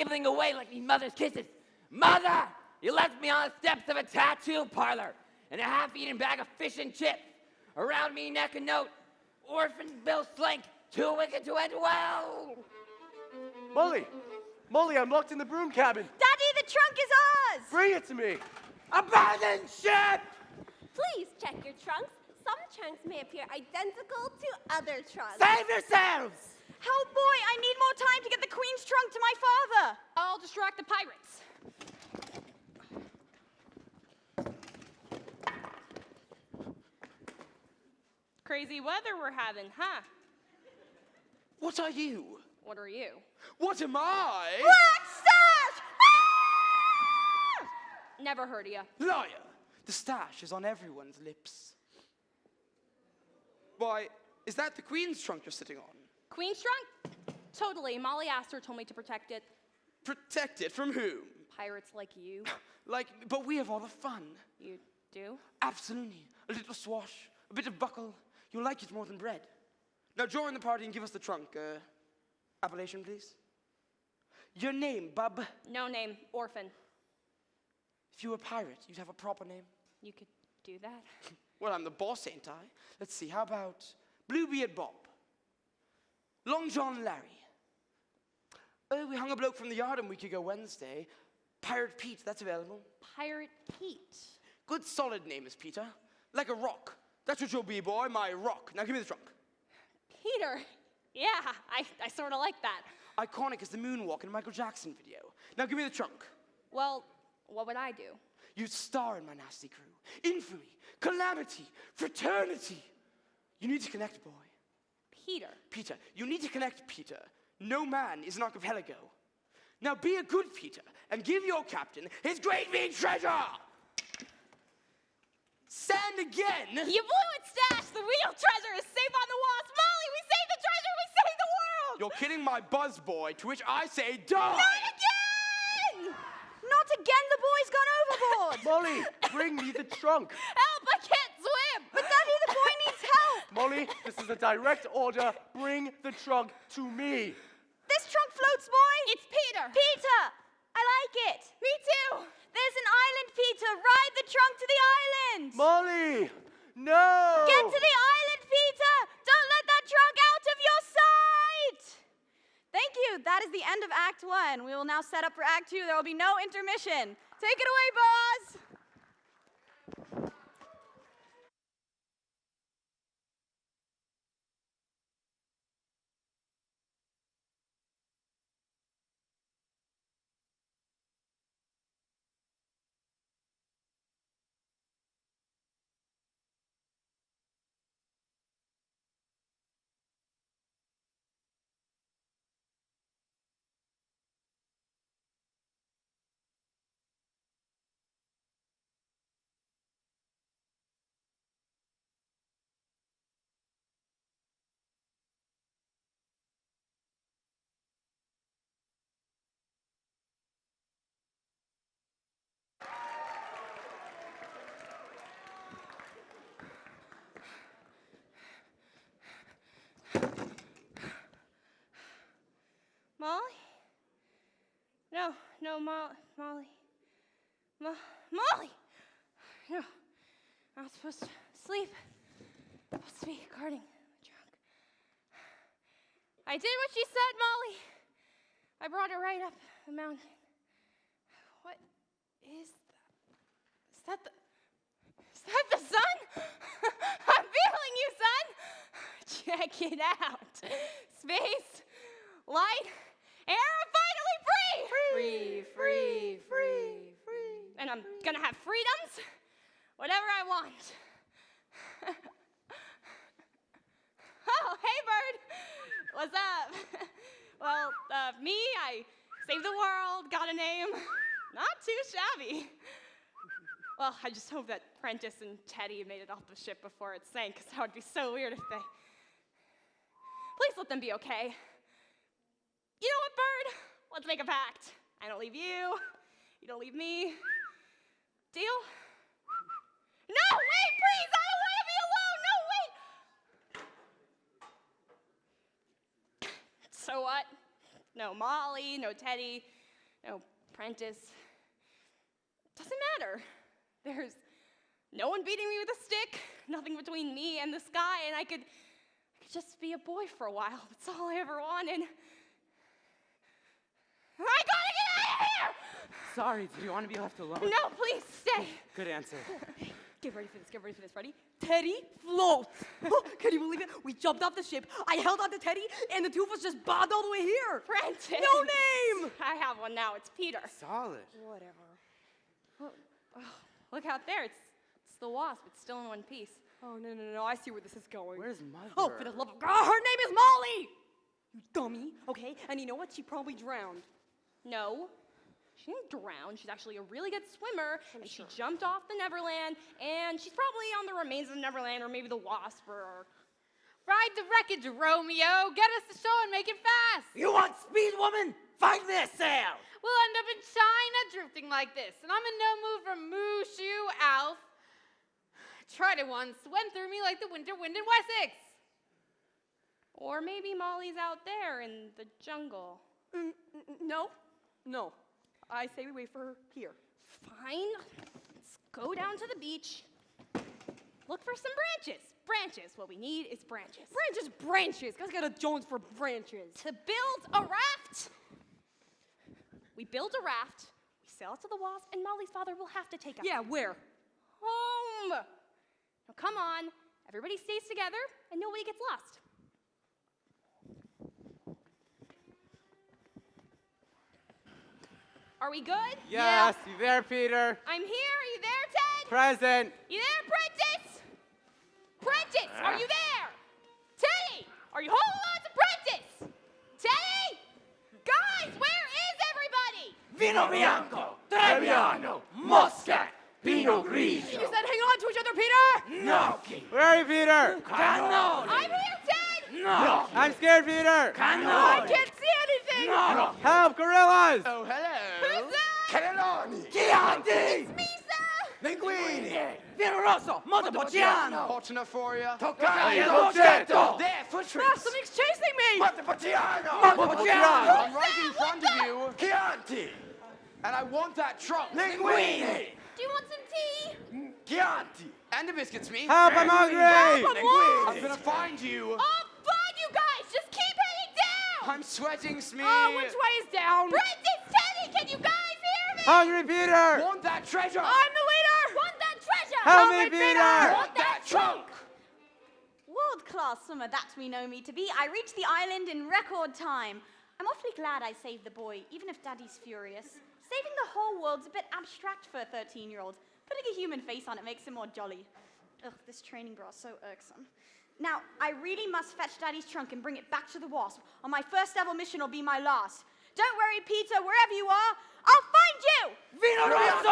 nibbling away like me mother's kisses. Mother! You left me on the steps of a tattoo parlor and a half-eaten bag of fish and chips. Around me neck a note, orphan Bill Slink, too wicked to end well. Molly! Molly, I'm locked in the broom cabin. Daddy, the trunk is ours! Bring it to me. Abandoned ship! Please check your trunks. Some trunks may appear identical to other trunks. Save yourselves! Help, boy! I need more time to get the Queen's trunk to my father! I'll distract the pirates. Crazy weather we're having, huh? What are you? What are you? What am I? Black Stache! Never heard of you. Liar! The stash is on everyone's lips. Why, is that the Queen's trunk you're sitting on? Queen's trunk? Totally. Molly Astor told me to protect it. Protect it from whom? Pirates like you. But we have all the fun. You do? Absolutely. A little swash, a bit of buckle. You'll like it more than bread. Now join the party and give us the trunk. Appellation, please. Your name, bub? No name. Orphan. If you were a pirate, you'd have a proper name. You could do that. Well, I'm the boss, ain't I? Let's see, how about Bluebeard Bob? Long John Larry? Oh, we hung a bloke from the yard a week ago Wednesday. Pirate Pete, that's available. Pirate Pete. Good solid name is Peter. Like a rock. That's what you'll be, boy, my rock. Now give me the trunk. Peter. Yeah, I sort of like that. Iconic as the moonwalk in a Michael Jackson video. Now give me the trunk. Well, what would I do? You'd star in my nasty crew. Infamy, calamity, fraternity. You need to connect, boy. Peter. Peter, you need to connect, Peter. No man is an archipelago. Now be a good Peter and give your captain his great big treasure. Sand again. You blew it, Stache. The real treasure is safe on the Wasp. Molly, we saved the treasure. We saved the world. You're kidding my buzz, boy, to which I say die. Not again. Not again, the boy's gone overboard! Molly, bring me the trunk. Help, I can't swim. But Daddy, the boy needs help! Molly, this is a direct order. Bring the trunk to me. This trunk floats, boy! It's Peter. Peter! I like it. Me too. There's an island, Peter. Ride the trunk to the island. Molly! No! Get to the island, Peter. Don't let that trunk out of your sight. Thank you. That is the end of Act 1. We will now set up for Act 2. There will be no intermission. Take it away, Boz. Molly? No, Molly. Molly! No, I'm not supposed to sleep. I'm supposed to be guarding the trunk. I did what she said, Molly. I brought her right up the mountain. What is that? Is that the sun? I'm feeling you, son. Check it out. Space, light, air, I'm finally free! Free. And I'm gonna have freedoms, whatever I want. Oh, hey, bird. What's up? Well, me, I saved the world, got a name. Not too shabby. Well, I just hope that Prentice and Teddy made it off the ship before it sank, because that would be so weird if they... Please let them be okay. You know what, Bird? Let's make a pact. I don't leave you. You don't leave me. Deal? No, wait, please! I don't want to be alone! No, wait! So what? No Molly, no Teddy, no Prentice. Doesn't matter. There's no one beating me with a stick, nothing between me and the sky, and I could just be a boy for a while. That's all I ever wanted. I gotta get out of here! Sorry, do you want to be left alone? No, please, stay. Good answer. Get ready for this, Ready? Teddy floats. Can you believe it? We jumped off the ship, I held on to Teddy, and the two of us just bobbed all the way here. Prentice. No name! I have one now, it's Peter. Solid. Whatever. Oh, look out there, it's the wasp. It's still in one piece. Oh, no, I see where this is going. Where's Mother? Oh, for the love of God, her name is Molly! You dummy, okay? And you know what? She probably drowned. No, she didn't drown. She's actually a really good swimmer, and she jumped off the Neverland, and she's probably on the remains of Neverland, or maybe the wasp, or... Ride the wreckage, Romeo. Get us to shore and make it fast. You want speed, woman? Find this sail. We'll end up in China drifting like this, and I'm in no mood for Mushu, Alf. Tried it once, went through me like the winter wind in Wessex. Or maybe Molly's out there in the jungle. No. I say we wait for her here. Fine. Let's go down to the beach. Look for some branches. Branches. What we need is branches. Branches. Guys got a Jones for branches. To build a raft. We build a raft, we sail it to the wasp, and Molly's father will have to take us. Yeah, where? Home. Now come on. Everybody stays together, and nobody gets lost. Are we good? Yes, you there, Peter? I'm here. Are you there, Ted? Present. You there, Prentice? Prentice, are you there? Teddy, are you holding on to Prentice? Teddy? Guys, where is everybody? Vino bianco, Trebbiano, Mosca, Pinot Grigio. You said hang on to each other, Peter! Gnocchi. Where are you, Peter? Cannoli. I'm here, Ted. No. I'm scared, Peter. Cannoli. I can't see anything! No. Help, gorillas! Oh, hello. Who's that? Cannelloni. Chianti. It's me, sir. Linguini. Vino rosso, Montepulciano. Portinaforia. Toccata dolcetto. There, foot Ah, tricks. something's chasing me! Montepulciano. Montepulciano. I'm right in front of you. Chianti. And I want that trunk. Linguini! Do you want some tea? Chianti! And the biscuits, me. Help, I'm hungry! I'm gonna find you. Oh, fine, you guys. Just keep heading down. I'm sweating, Smee. Which way is down? Princess Teddy, can you guys hear me? Hungry Peter! Want that treasure. I'm the leader. Want that treasure? Help me, Peter! Want that trunk. World-class swimmer that we know me to be, I reached the island in record time. I'm awfully glad I saved the boy, even if Daddy's furious. Saving the whole world's a bit abstract for a 13-year-old. Putting a human face on it makes him more jolly. Ugh, this training bra is so irksome. Now, I really must fetch Daddy's trunk and bring it back to the Wasp. On my first ever mission will be my last. Don't worry, Peter, wherever you are, I'll find you! Vino Rosso.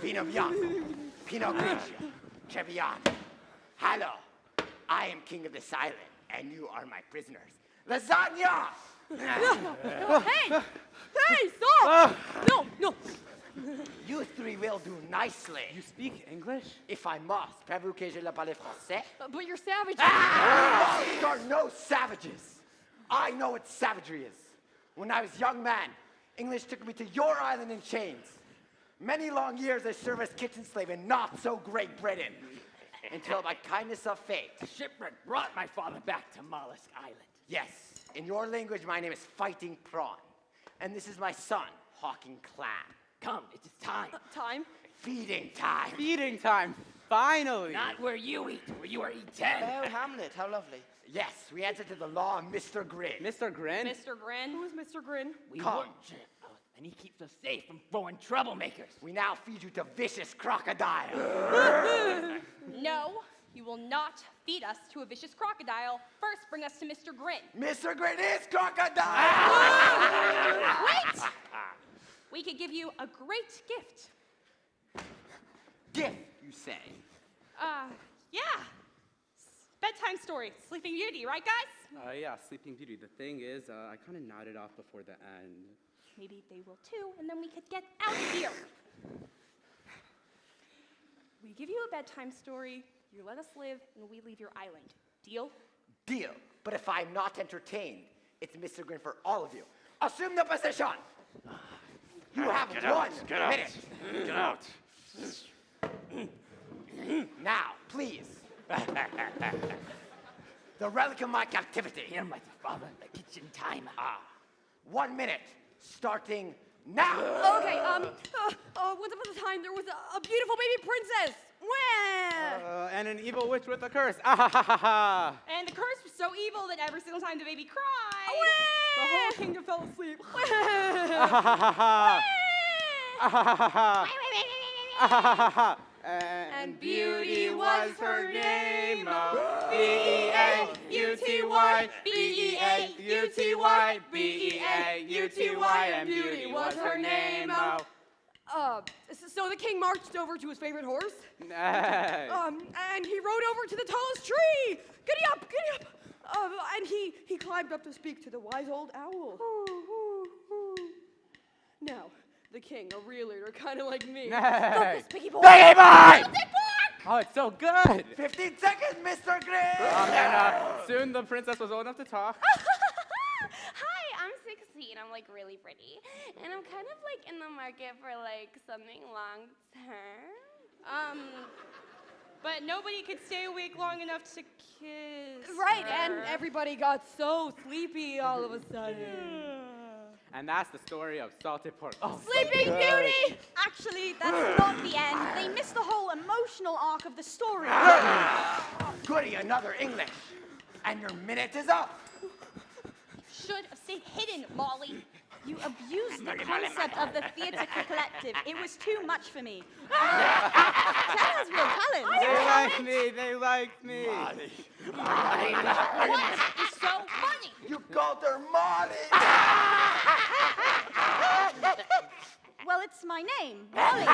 Vino Bianco, Pinot Grigio, Trebbiano. Hello, I am king of this island, and you are my prisoners. Lasagna! Hey, stop! No. You three will do nicely. You speak English? If I must, prévu que je le parle français? But you're savages. There are no savages. I know what savagery is. When I was a young man, English took me to your island in chains. Many long years I served as kitchen slave in not so great Britain. Until by kindness of fate. Shipwreck brought my father back to Mollusk Island. Yes, in your language, my name is Fighting Prawn. And this is my son, Hawking Clam. Come, it is time. Time? Feeding time. Feeding time. Finally. Not where you eat, where you are eaten. Oh, Hamlet, how lovely. Yes, we answer to the law of Mr. Grin. Mr. Grin? Mr. Grin? Who is Mr. Grin? We Come. worship, and he keeps us safe from foreign troublemakers. We now feed you to vicious crocodile. No, you will not feed us to a vicious crocodile. First, bring us to Mr. Grin. Mr. Grin is crocodile! Wait! We could give you a great gift. Gift, you say? Yeah. Bedtime story, Sleeping Beauty, right, guys? Yeah, Sleeping Beauty. The thing is, I kind of nodded off before the end. Maybe they will too, and then we could get out of here. We give you a bedtime story, you let us live, and we leave your island. Deal? Deal. But if I'm not entertained, it's Mr. Grin for all of you. Assume the position. You have one minute. Get out. Now, please. The relic of my captivity. Here, mighty father, the kitchen timer. 1 minute, starting now. Okay, once upon a time there was a beautiful baby princess. Wah! And an evil witch with a curse. Ah ha ha ha ha. And the curse was so evil that every single time the baby cried, The whole kingdom fell asleep. Ah ha ha ha ha. Ah ha ha ha ha. Ah ha ha ha ha. And Beauty was her name. Oh, B-E-A-U-T-Y, B-E-A-U-T-Y, B-E-A-U-T-Y, and Beauty was her name. Oh. So the king marched over to his favorite horse. Nice. And he rode over to the tallest tree. Giddy up, giddy up. And he climbed up to speak to the wise old owl. Now, the king, a real leader, kind of like me. Nice. Piggy boy. Piggy boy! Oh, it's so good. 15 seconds, Mr. Grin. And soon the princess was old enough to talk. Hi, I'm 16. I'm like really pretty. And I'm kind of like in the market for like something long term. But nobody could stay awake long enough to kiss Right, her. and everybody got so sleepy all of a sudden. And that's the story of Salted Pork. Oh, Sleeping Beauty! Actually, that's not the end. They missed the whole emotional arc of the story. Goody, another English. And your minute is up. Should have stayed hidden, Molly. You abused the concept of the theatre collective. It was too much for me. Claire has real talent. They like me. They like me. What is so funny? You called her Molly. Well, it's my name, Molly.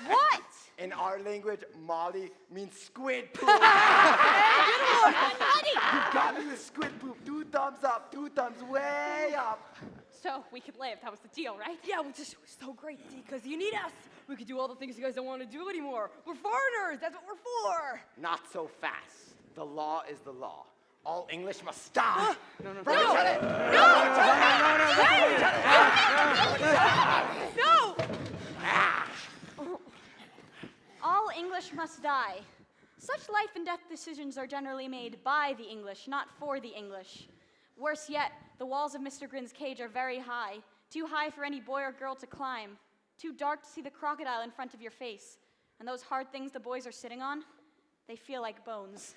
What? In our language, Molly means squid poop. Honey! You got me with squid poop. 2 thumbs up, 2 thumbs way up. So we could live. That was the deal, right? Yeah, which is so great, because you need us. We could do all the things you guys don't want to do anymore. We're foreigners. That's what we're for. Not so fast. The law is the law. All English must die. No, no, From no. each other. No! All English must die. Such life and death decisions are generally made by the English, not for the English. Worse yet, the walls of Mr. Grin's cage are very high, too high for any boy or girl to climb, too dark to see the crocodile in front of your face. And those hard things the boys are sitting on, they feel like bones.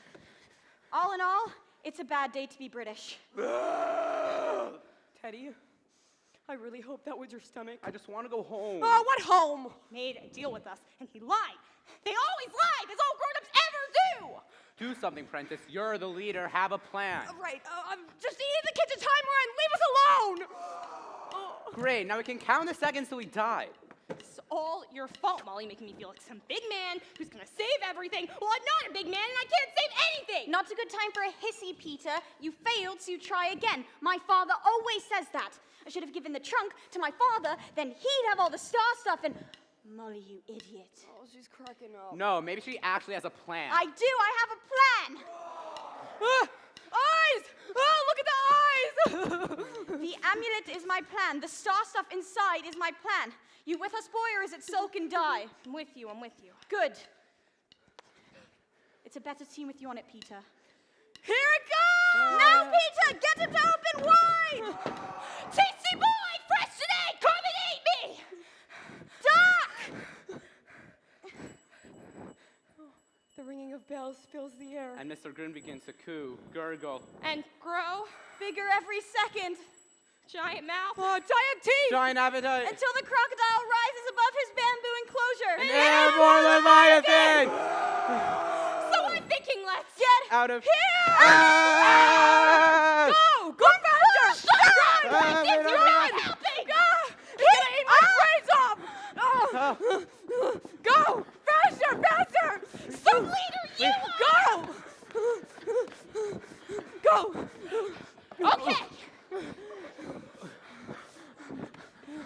All in all, it's a bad day to be British. Teddy, I really hope that was your stomach. I just want to go home. Oh, what home? Made a deal with us, and he lied. They always lie, as all grown-ups ever do. Do something, Prentice. You're the leader. Have a plan. Right, just eat in the kitchen timer and leave us alone. Great. Now we can count the seconds till we die. It's all your fault, Molly, making me feel like some big man who's gonna save everything. Well, I'm not a big man and I can't save anything. Not a good time for a hissy, Peter. You failed, so you try again. My father always says that. I should have given the trunk to my father, then he'd have all the star stuff and... Molly, you idiot. Oh, she's cracking up. No, maybe she actually has a plan. I do, I have a plan. Eyes! Oh, look at the eyes! The amulet is my plan. The star stuff inside is my plan. You with us, boy, or is it sulk and die? I'm with you, I'm with you. Good. It's a better team with you on it, Peter. Here it goes! Now, Peter, get it to open wide! Tasty boy, fresh today, come and eat me! Duck! The ringing of bells fills the air. And Mr. Grin begins to coo, gurgle. And grow, Bigger every second. giant mouth. Oh, giant teeth! Giant appetite. Until the crocodile rises above his bamboo enclosure. An airborne Leviathan! So I'm thinking let's Get Out of here! Ah! Go faster! Run! Ah, You're no, not no. helping! It's gonna eat my brains off! Oh. Go! Faster! Faster! So leader, you Go! Go! Okay.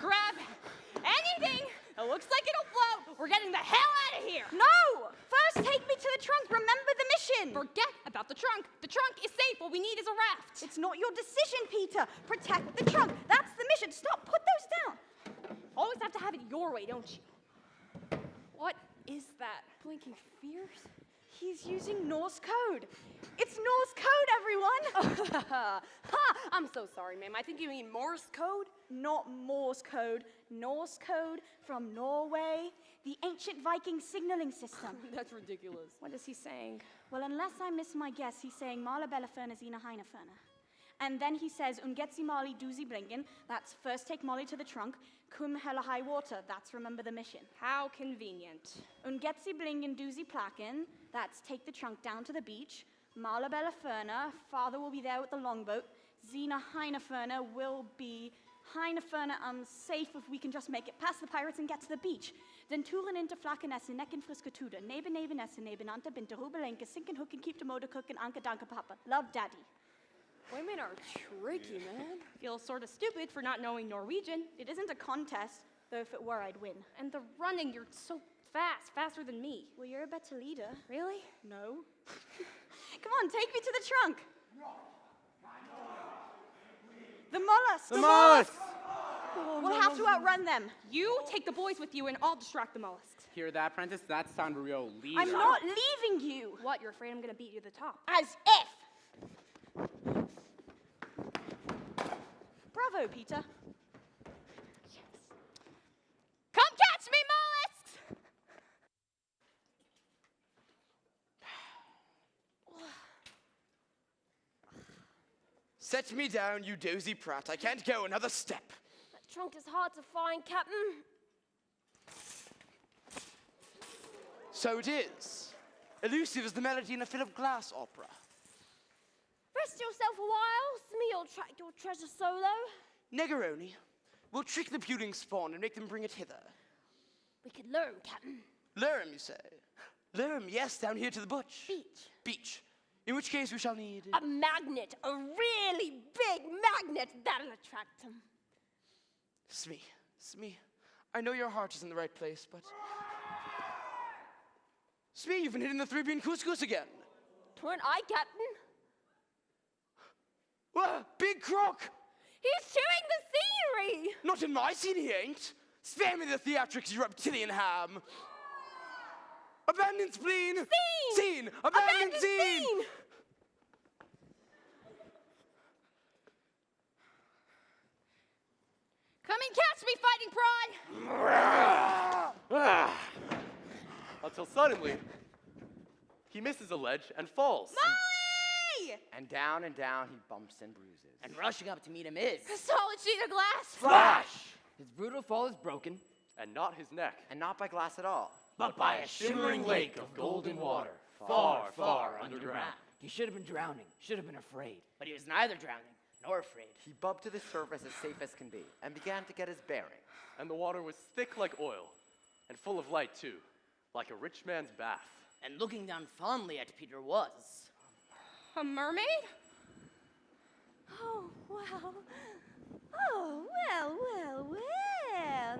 Grab anything that looks like it'll float. We're getting the hell out of here. No! First, take me to the trunk. Remember the mission. Forget about the trunk. The trunk is safe. What we need is a raft. It's not your decision, Peter. Protect the trunk. That's the mission. Stop. Put those down. Always have to have it your way, don't you? What is that? Blinking fears? He's using Norse code. It's Norse code, everyone. Ha! I'm so sorry, ma'am. I think you mean Morse code? Not Morse code. Norse code from Norway. The ancient Viking signaling system. That's ridiculous. What is he saying? Well, unless I miss my guess, he's saying Mala Bellaferna Zina Heineferna. And then he says, Ungetzi Mali Doozy Blinken. That's first take Molly to the trunk. Cum hella high water. That's remember the mission. How convenient. Ungetzi Blinken Doozy Placken. That's take the trunk down to the beach. Mala Bellaferna. Father will be there with the longboat. Zina Heineferna will be Heineferna unsafe if we can just make it past the pirates and get to the beach. Den Touren into Flackenessen, Necken Friskatude, Neben Nebenessen, Nebenante, Binte Rubelenke, Sinken Hook and keep the motor cook and Anke Danke Papa. Love, Daddy. Women are tricky, man. Feel sort of stupid for not knowing Norwegian. It isn't a contest, though if it were, I'd win. And the running, you're so fast, faster than me. Well, you're a better leader. Really? No. Come on, take me to the trunk. The mollusks. The mollusks! We'll have to outrun them. You take the boys with you and I'll distract the mollusks. Hear that, Prentice? That sound real leader. I'm not leaving you. What, you're afraid I'm gonna beat you to the top? As if. Bravo, Peter. Come catch me, mollusks! Set me down, you dozy prat. I can't go another step. That trunk is hard to find, Captain. So it is. Elusive as the melody in a Philip Glass opera. Rest yourself a while. Sme'll track your treasure solo. Negaroni, we'll trick the puling spawn and make them bring it hither. We could learn, Captain. Lure 'em, you say? Lure 'em, yes, down here to the butch. Beach. Beach. In which case we shall need... A magnet. A really big magnet. That'll attract them. Smee, I know your heart is in the right place, but... Smee, you've been hitting the three-bean couscous again. Tweren't I, Captain? Big croc! He's chewing the scenery! Not in my scene, he ain't. Spare me the theatrics, you reptilian ham. Abandoned spleen! Scene! Abandoned scene! Come and catch me, fighting prawn! Until suddenly, he misses a ledge and falls. Molly! And down he bumps and bruises. And rushing up to meet him is A solid sheet of glass! Splash! his brutal fall is broken, And not his neck, And not by glass at all. but by a shimmering lake of golden water, far, far underground. He should have been drowning, should have been afraid, but he was neither drowning nor afraid. He bubbed to the surface as safe as can be and began to get his bearings. and the water was thick like oil, and full of light too, like a rich man's bath. And looking down fondly at Peter was A mermaid? Oh, wow. Oh, well.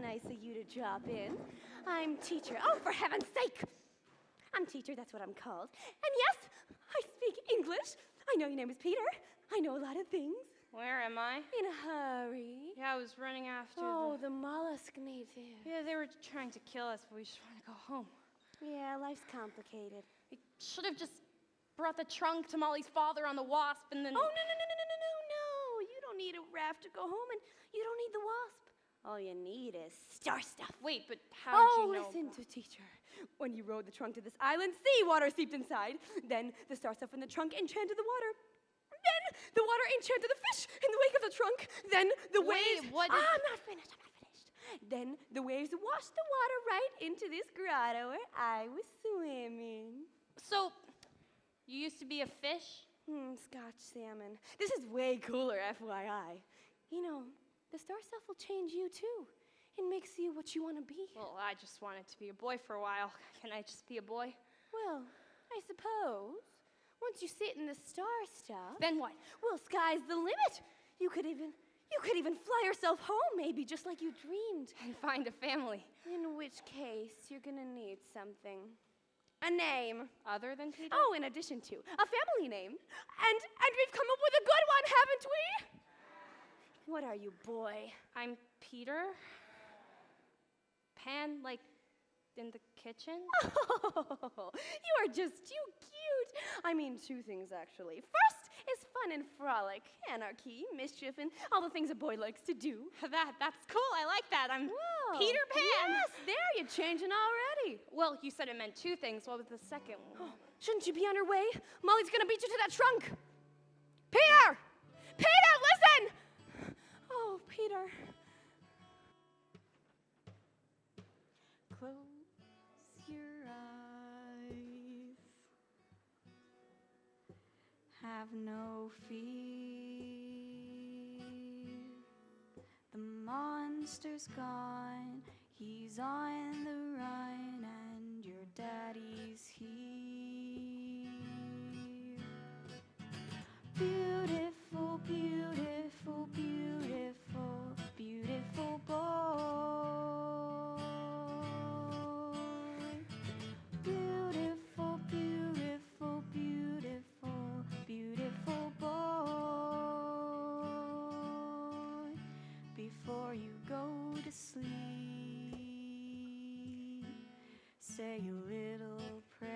Nice of you to drop in. I'm teacher. Oh, for heaven's sake! I'm teacher, that's what I'm called. And yes, I speak English. I know your name is Peter. I know a lot of things. Where am I? In a hurry. Yeah, I was running after The mollusk native. Yeah, they were trying to kill us, but we just want to go home. Yeah, life's complicated. We should have just brought the trunk to Molly's father on the Wasp and then... Oh, no. You don't need a raft to go home, and you don't need the wasp. All you need is star stuff. Wait, but how did you know? Listen to teacher. When you rowed the trunk to this island, seawater seeped inside. Then the star stuff in the trunk enchanted the water. Then the water enchanted the fish in the wake of the trunk. Then the waves... what did- I'm not finished. Then the waves washed the water right into this grotto where I was swimming. So, you used to be a fish? Scotch salmon. This is way cooler, FYI. You know, the star stuff will change you too. It makes you what you want to be. Well, I just wanted to be a boy for a while. Can I just be a boy? Well, I suppose. Once you sit in the star stuff. Then what? Well, sky's the limit. You could even fly yourself home, maybe, just like you dreamed. And find a family. In which case, you're gonna need something. A name. Other than Peter? Oh, in addition to. A family name. And we've come up with a good one, haven't we? What are you, boy? I'm Peter. Pan, like, in the kitchen? Oh, you are just too cute. I mean, two things, actually. First is fun and frolic, anarchy, mischief, and all the things a boy likes to do. That's cool. I like that. I'm Whoa. Peter Pan. Yes, there, you're changing already. Well, you said it meant two things. What was the second one? Shouldn't you be on her way? Molly's gonna beat you to that trunk. Peter! Peter, listen! Oh, Peter. Close your eyes. Have no fear. The monster's gone. He's on the run, and your daddy's here. Beautiful, beautiful, beautiful, beautiful boy. Beautiful, beautiful, beautiful, beautiful boy. Before you go to sleep, say a little prayer.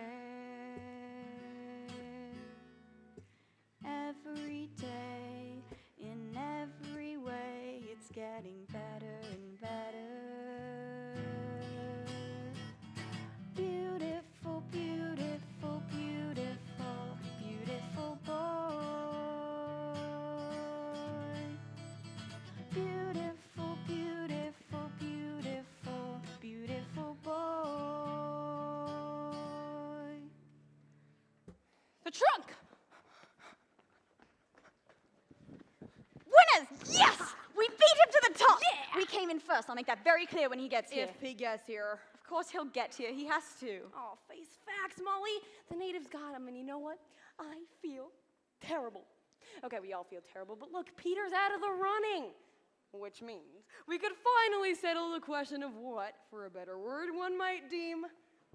Every day, in every way, it's getting better and better. Beautiful, beautiful, beautiful, beautiful boy. Beautiful, beautiful, beautiful, beautiful boy. The trunk! Winners! Yes! We beat him to the top! Yeah! We came in first. I'll make that very clear when he gets here. If he gets here. Of course he'll get here. He has to. Oh, face facts, Molly. The natives got him, and you know what? I feel terrible. Okay, we all feel terrible, but look, Peter's out of the running. Which means we could finally settle the question of what, for a better word, one might deem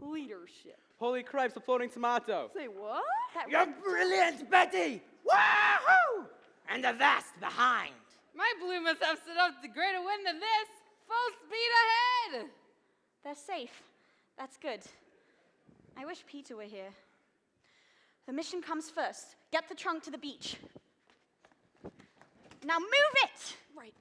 leadership. Holy cripes, a floating tomato. Say what? You're brilliant, Betty! Wahoo! and the vast behind. My blue must have stood up to greater wind than this. Full speed ahead. They're safe. That's good. I wish Peter were here. The mission comes first. Get the trunk to the beach. Now move it! Right.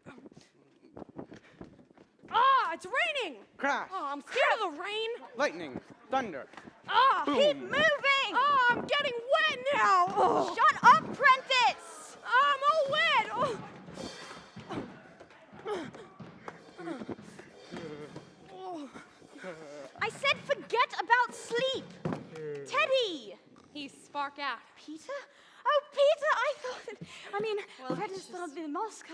Ah, it's raining! Crash. Oh, I'm scared of the rain. Lightning. Thunder. Ah, Keep moving! oh, I'm getting wet now. Oh, Shut up, Prentice! I'm all wet. Oh. I said forget about sleep. Teddy! He's spark out. Peter? Oh, Peter, I thought... Fred is still the Mollusks.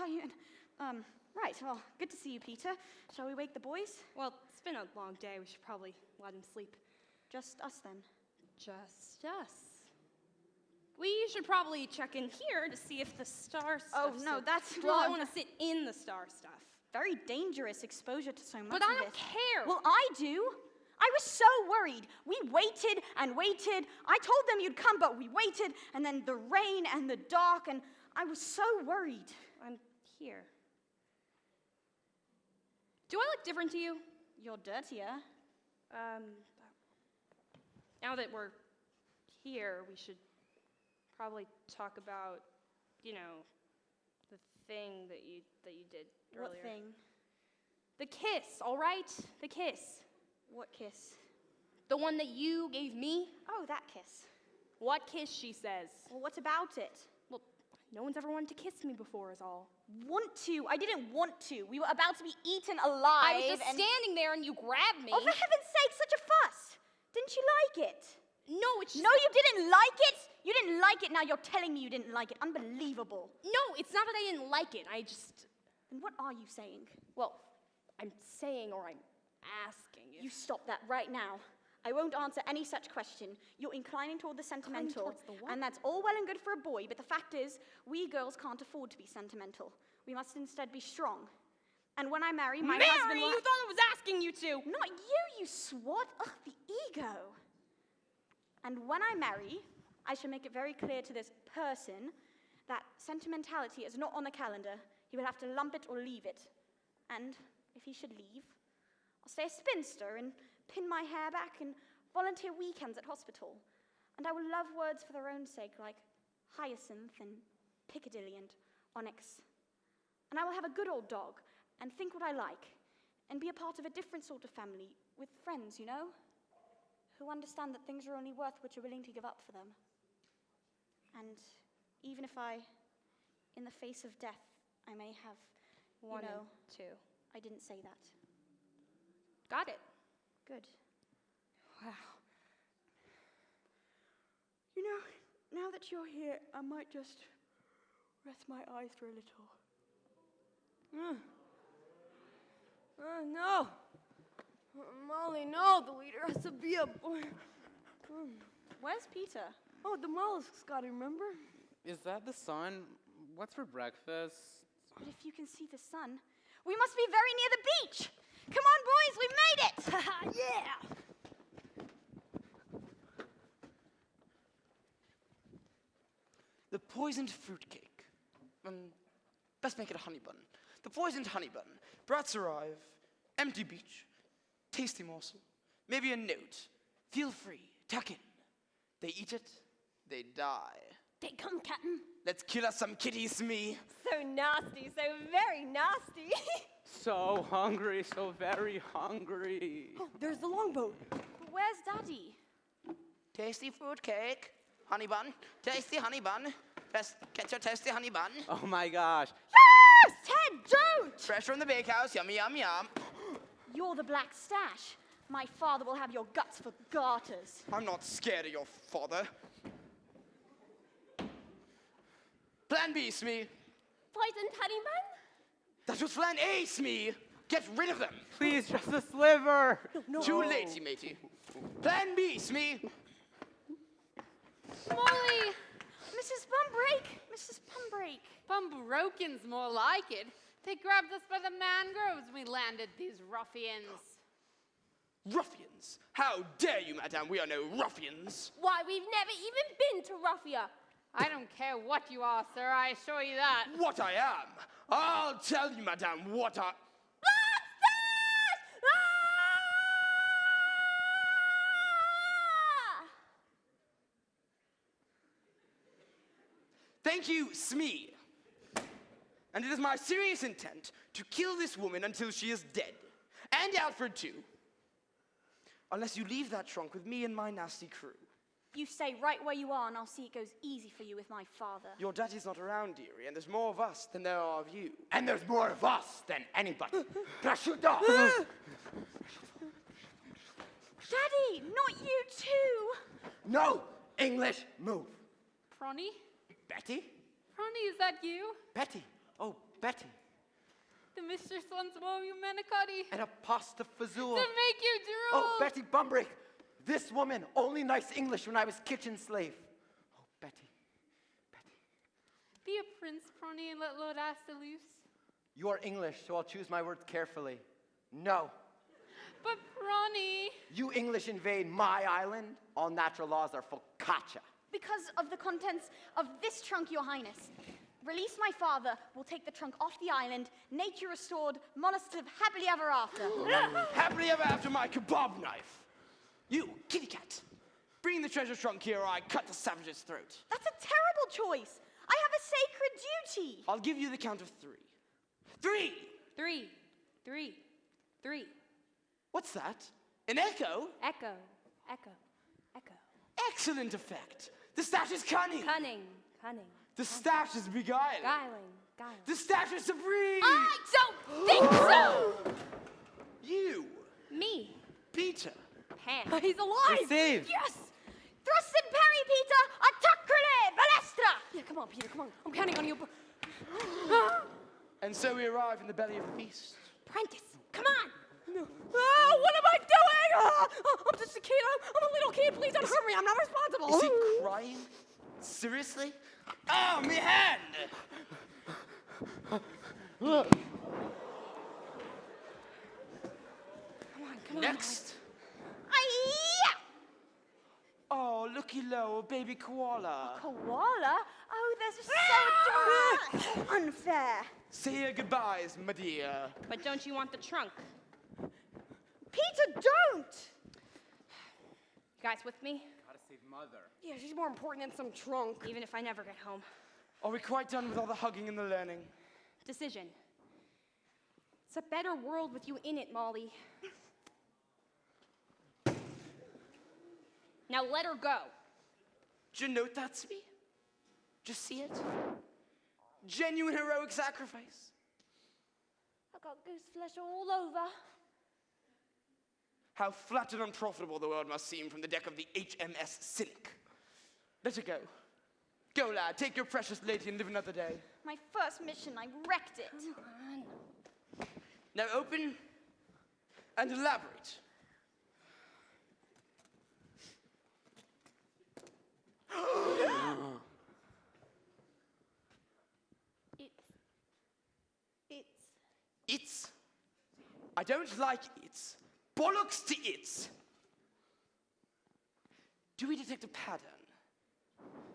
Right, well, good to see you, Peter. Shall we wake the boys? Well, it's been a long day. We should probably let him sleep. Just us, then. Just us. We should probably check in here to see if the star stuff. Oh, no, that's Well, I not- want to sit in the star stuff. Very dangerous exposure to so much But of I don't it. care. Well, I do. I was so worried. We waited and waited. I told them you'd come, but we waited, and then the rain and the dark, and I was so worried. I'm here. Do I look different to you? You're dirtier. Now that we're here, we should probably talk about, the thing that you did earlier. What thing? The kiss, all right? The kiss. What kiss? The one that you gave me. Oh, that kiss. What kiss, she says. Well, what about it? Well, no one's ever wanted to kiss me before is all. Want to? I didn't want to. We were about to be eaten alive. I was just standing there and you grabbed me. Oh, for heaven's sake, such a fuss. Didn't you like it? No, it's just... No, you didn't like it? You didn't like it, now you're telling me you didn't like it. Unbelievable. No, it's not that I didn't like it. I just... Then what are you saying? Well, I'm saying or I'm asking if... You stop that right now. I won't answer any such question. You're inclining toward the sentimental. towards the what? And that's all well and good for a boy, but the fact is, we girls can't afford to be sentimental. We must instead be strong. And when I marry, my husband will... you thought I was asking you to! Not you, you swat! Ugh, the ego! And when I marry, I shall make it very clear to this person that sentimentality is not on the calendar. He will have to lump it or leave it. And if he should leave, I'll stay a spinster and pin my hair back and volunteer weekends at hospital. And I will love words for their own sake, like hyacinth and Piccadilly and onyx. And I will have a good old dog and think what I like and be a part of a different sort of family with friends, who understand that things are only worth what you're willing to give up for them. And even if in the face of death, I may have, One and two. I didn't say that. Got it. Good. Wow. Now that you're here, I might just rest my eyes for a little. No. Molly, no, the leader has to be a boy. Where's Peter? Oh, the mollusks got him, remember? Is that the sun? What's for breakfast? But if you can see the sun, we must be very near the beach. Come on, boys, we made it! Yeah! The poisoned fruitcake. Best make it a honey bun. The poisoned honey bun. Brats arrive. Empty beach. Tasty morsel. Maybe a note. Feel free. Tuck in. They eat it. They die. They come, Captain. Let's kill us some kitties, me. So nasty, so very nasty. So hungry, so very hungry. Oh, there's the longboat. But where's Daddy? Tasty fruitcake. Honey bun. Tasty honey bun. Get your tasty honey bun. Oh my gosh. Yes! Ted, don't! Fresh from the bakehouse. Yummy, yum, yum. You're the black Stache. My father will have your guts for garters. I'm not scared of your father. Plan B, Smee. Poisoned honey bun? That was Plan A, Smee. Get rid of them. Please, just a sliver. No. Too late, matey. Plan B, Smee. Molly! Mrs. Bumbrake! Mrs. Bumbrake! Bumbroken's more like it. They grabbed us by the mangroves when we landed, these ruffians. Ruffians? How dare you, madame? We are no ruffians. Why, we've never even been to Ruffia. I don't care what you are, sir, I assure you that. What I am? I'll tell you, madame, what I... Thank you, Smee. And it is my serious intent to kill this woman until she is dead. And Alfred, too. Unless you leave that trunk with me and my nasty crew. You stay right where you are, and I'll see it goes easy for you with my father. Your daddy's not around, dearie, and there's more of us than there are of you. And there's more of us than anybody. Prosciutto! Daddy, not you too! No! English, move. Pronny? Betty? Pronny, is that you? Betty. Oh, Betty. The Mr. Swansbow, you manicotti. And a pasta fazool. To make you drool. Oh, Betty Bumbrick. This woman only nice English when I was kitchen slave. Oh, Betty. Betty. Be a prince, Pronny, and let Lord Asta loose. You are English, so I'll choose my words carefully. No. But Pronny. You English invade my island, all natural laws are focaccia. Because of the contents of this trunk, Your Highness. Release my father, we'll take the trunk off the island, nature restored, Mollusks live happily ever after. Happily ever after my kebab knife. You, kitty cat, bring the treasure trunk here or I cut the savage's throat. That's a terrible choice. I have a sacred duty. I'll give you the count of 3. 3! 3, 3, 3. What's that? An echo? Echo, echo, echo. Excellent effect. The stash is cunning. Cunning, cunning. The stash is beguiling. Guiling. The stash is supreme. I don't think so! You. Me. Peter. Pan. He's alive! Saved. Yes! Thrust and parry, Peter! Attaccole, balestra! Yeah, come on, Peter, come on. I'm counting on you. And so we arrive in the belly of the beast. Prentice, come on! No. Oh, what am I doing? I'm just a kid. I'm a little kid. Please don't hurt me. I'm not responsible. Is he crying? Seriously? Oh, me hand! Come on. Next. Aye! Oh, looky low, a baby koala. Koala? Oh, this is so unfair. Say your goodbyes, my dear. But don't you want the trunk? Peter, don't! You guys with me? Gotta save mother. Yeah, she's more important than some trunk. Even if I never get home. Are we quite done with all the hugging and the learning? Decision. It's a better world with you in it, Molly. Now let her go. Did you note that, Smee? Just see it? Genuine heroic sacrifice. I got goose flesh all over. How flat and unprofitable the world must seem from the deck of the HMS Cynic. Let her go. Go, lad, take your precious lady and live another day. My first mission, I wrecked it. Now open and elaborate. It's. I don't like it's. Bollocks to it's. Do we detect a pattern?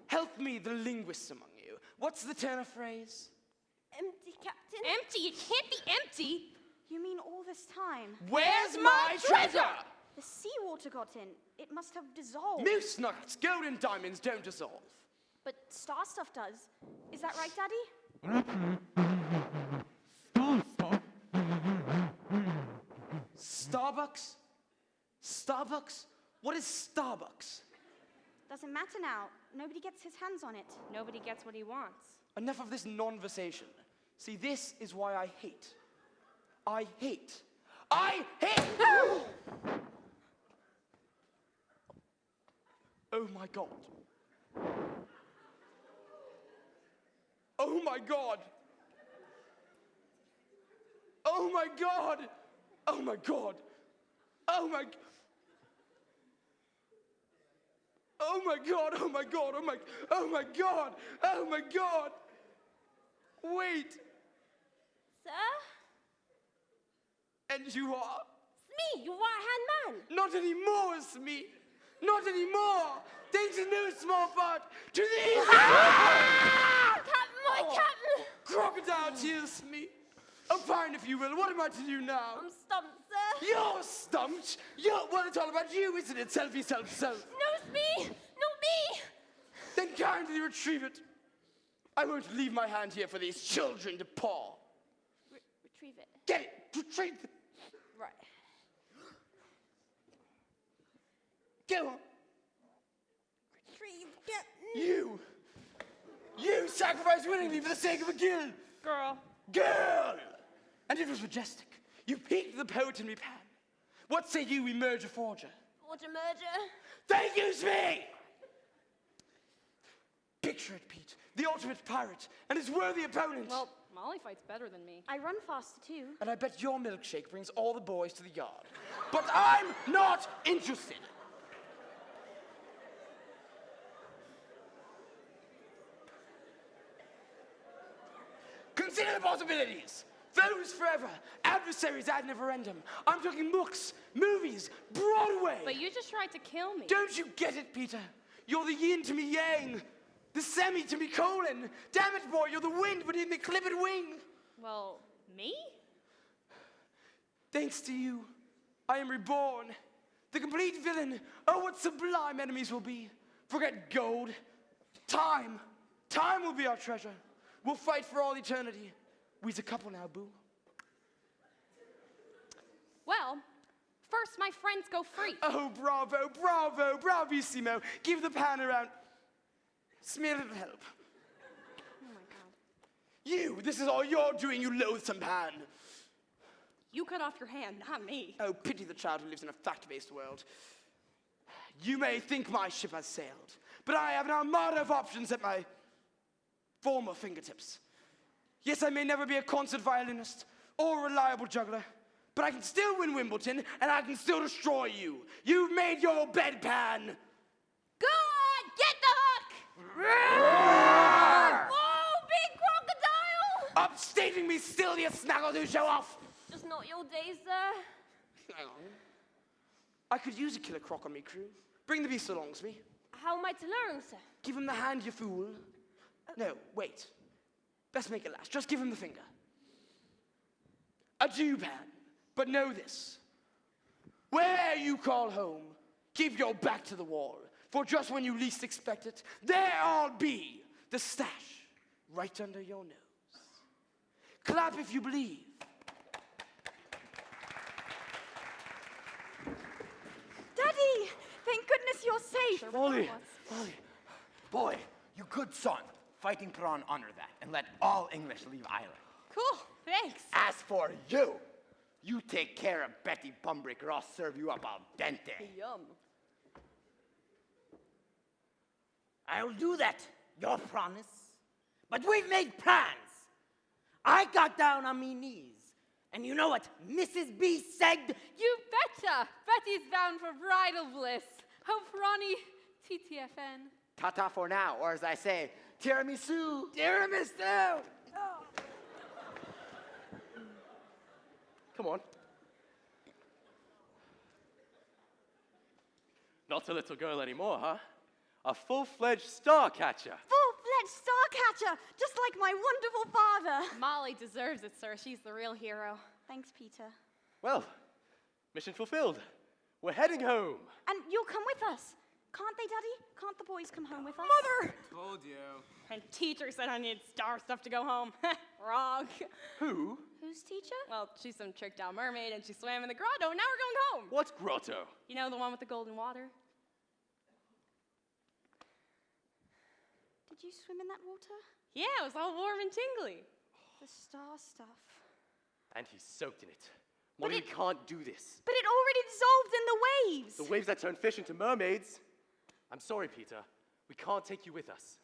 Help me, the linguists among you. What's the turn of phrase? Empty, Captain. Empty? It can't be empty. You mean all this time? Where's my treasure? The seawater got in. It must have dissolved. Moose nuggets, gold and diamonds don't dissolve. But star stuff does. Is that right, Daddy? Starbucks? Starbucks? What is Starbucks? Doesn't matter now. Nobody gets his hands on it. Nobody gets what he wants. Enough of this non-versation. See, this is why I hate. I hate. I hate! Oh my God. Oh my God. Oh my God. Oh my God. Oh my. Oh my God. Oh my God. Oh my. Oh my God. Oh my God. Wait. Sir? And you are? Smee, you right-hand man. Not anymore, Smee. Not anymore. Thanks in no small part to the Captain, my captain! crocodile tears for me. Oh, fine, if you will. What am I to do now? I'm stumped, sir. You're stumped. Well, it's all about you, isn't it? Selfie, self, self. No, it's me! Not me! Then kindly retrieve it. I won't leave my hand here for these children to paw. Retrieve it. Get it. Retrieve it. Right. Go on. Retrieve, Captain. You sacrificed willingly for the sake of a girl. Girl! And it was majestic. You piqued the poet in me pan. What say you we merge a forger? What a merger. Thank you, Smee! Picture it, Pete. The ultimate pirate and his worthy opponent. Well, Molly fights better than me. I run faster too. And I bet your milkshake brings all the boys to the yard. But I'm not interested. Consider the possibilities. Foes forever, adversaries ad neverendum. I'm talking books, movies, Broadway. But you just tried to kill me. Don't you get it, Peter? You're the yin to me yang, the semi to me colon. Damn it, boy, you're the wind beneath me clipped wing. Well, me? Thanks to you, I am reborn. The complete villain. Oh, what sublime enemies will be. Forget gold. Time. Time will be our treasure. We'll fight for all eternity. We's a couple now, boo. Well, first my friends go free. Oh, bravo, bravo, bravissimo. Give the pan around. Smear a little help. Oh my God. You, this is all you're doing, you loathsome pan. You cut off your hand, not me. Oh, pity the child who lives in a fact-based world. You may think my ship has sailed, but I have an armada of options at my former fingertips. Yes, I may never be a concert violinist or a reliable juggler, but I can still win Wimbledon, and I can still destroy you. You've made your bed, Pan. Go on, get the hook! Whoa, big crocodile! Upstating me still, you snaggle to show off. Just not your day, sir. Hang on. I could use a killer croc on me, crew. Bring the beast along to me. How am I to learn, sir? Give him the hand, you fool. No, wait. Best make it last. Just give him the finger. Adieu, Pan. But know this. Where you call home, keep your back to the wall. For just when you least expect it, there I'll be, the Stache, right under your nose. Clap if you believe. Daddy, thank goodness you're safe. Molly. Boy, you good son. Fighting Prawn, honor that, and let all English leave island. Cool, thanks. As for you, you take care of Betty Bumbrick or I'll serve you up al dente. Yum. I'll do that, your promise. But we've made plans. I got down on me knees. And you know what Mrs. B said? You betcha! Betty's bound for bridal bliss. Hope Ronnie, TTFN. Ta-ta for now, or as I say, tiramisu. Tiramisu! Come on. Not a little girl anymore, huh? A full-fledged star catcher. Full-fledged star catcher, just like my wonderful father. Molly deserves it, sir. She's the real hero. Thanks, Peter. Well, mission fulfilled. We're heading home. And you'll come with us. Can't they, Daddy? Can't the boys come home with us? Mother! Told you. And teacher said I need star stuff to go home. Wrong. Who? Who's teacher? Well, she's some tricked out mermaid and she swam in the grotto and now we're going home. What grotto? You know, the one with the golden water? Did you swim in that water? Yeah, it was all warm and tingly. The star stuff. And he's soaked in it. Molly, you can't do this. But it already dissolved in the waves. The waves that turn fish into mermaids. I'm sorry, Peter. We can't take you with us.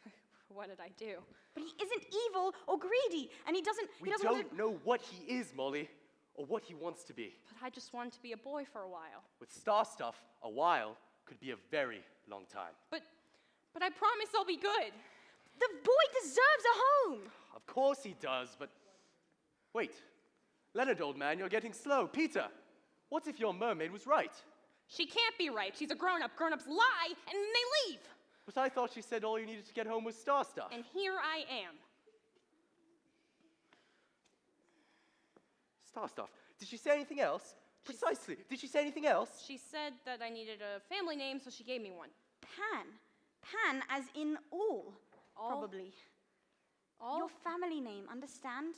What did I do? But he isn't evil or greedy, and he doesn't We want don't to... know what he is, Molly, or what he wants to be. But I just wanted to be a boy for a while. With star stuff, a while could be a very long time. But I promise I'll be good. The boy deserves a home. Of course he does, but... Wait. Leonard, old man, you're getting slow. Peter, what if your mermaid was right? She can't be right. She's a grown-up. Grown-ups lie, and then they leave. But I thought she said all you needed to get home was star stuff. And here I am. Star stuff. Did she say anything else? Precisely. Did she say anything else? She said that I needed a family name, so she gave me one. Pan. Pan as in all, probably. All? Your family name, understand?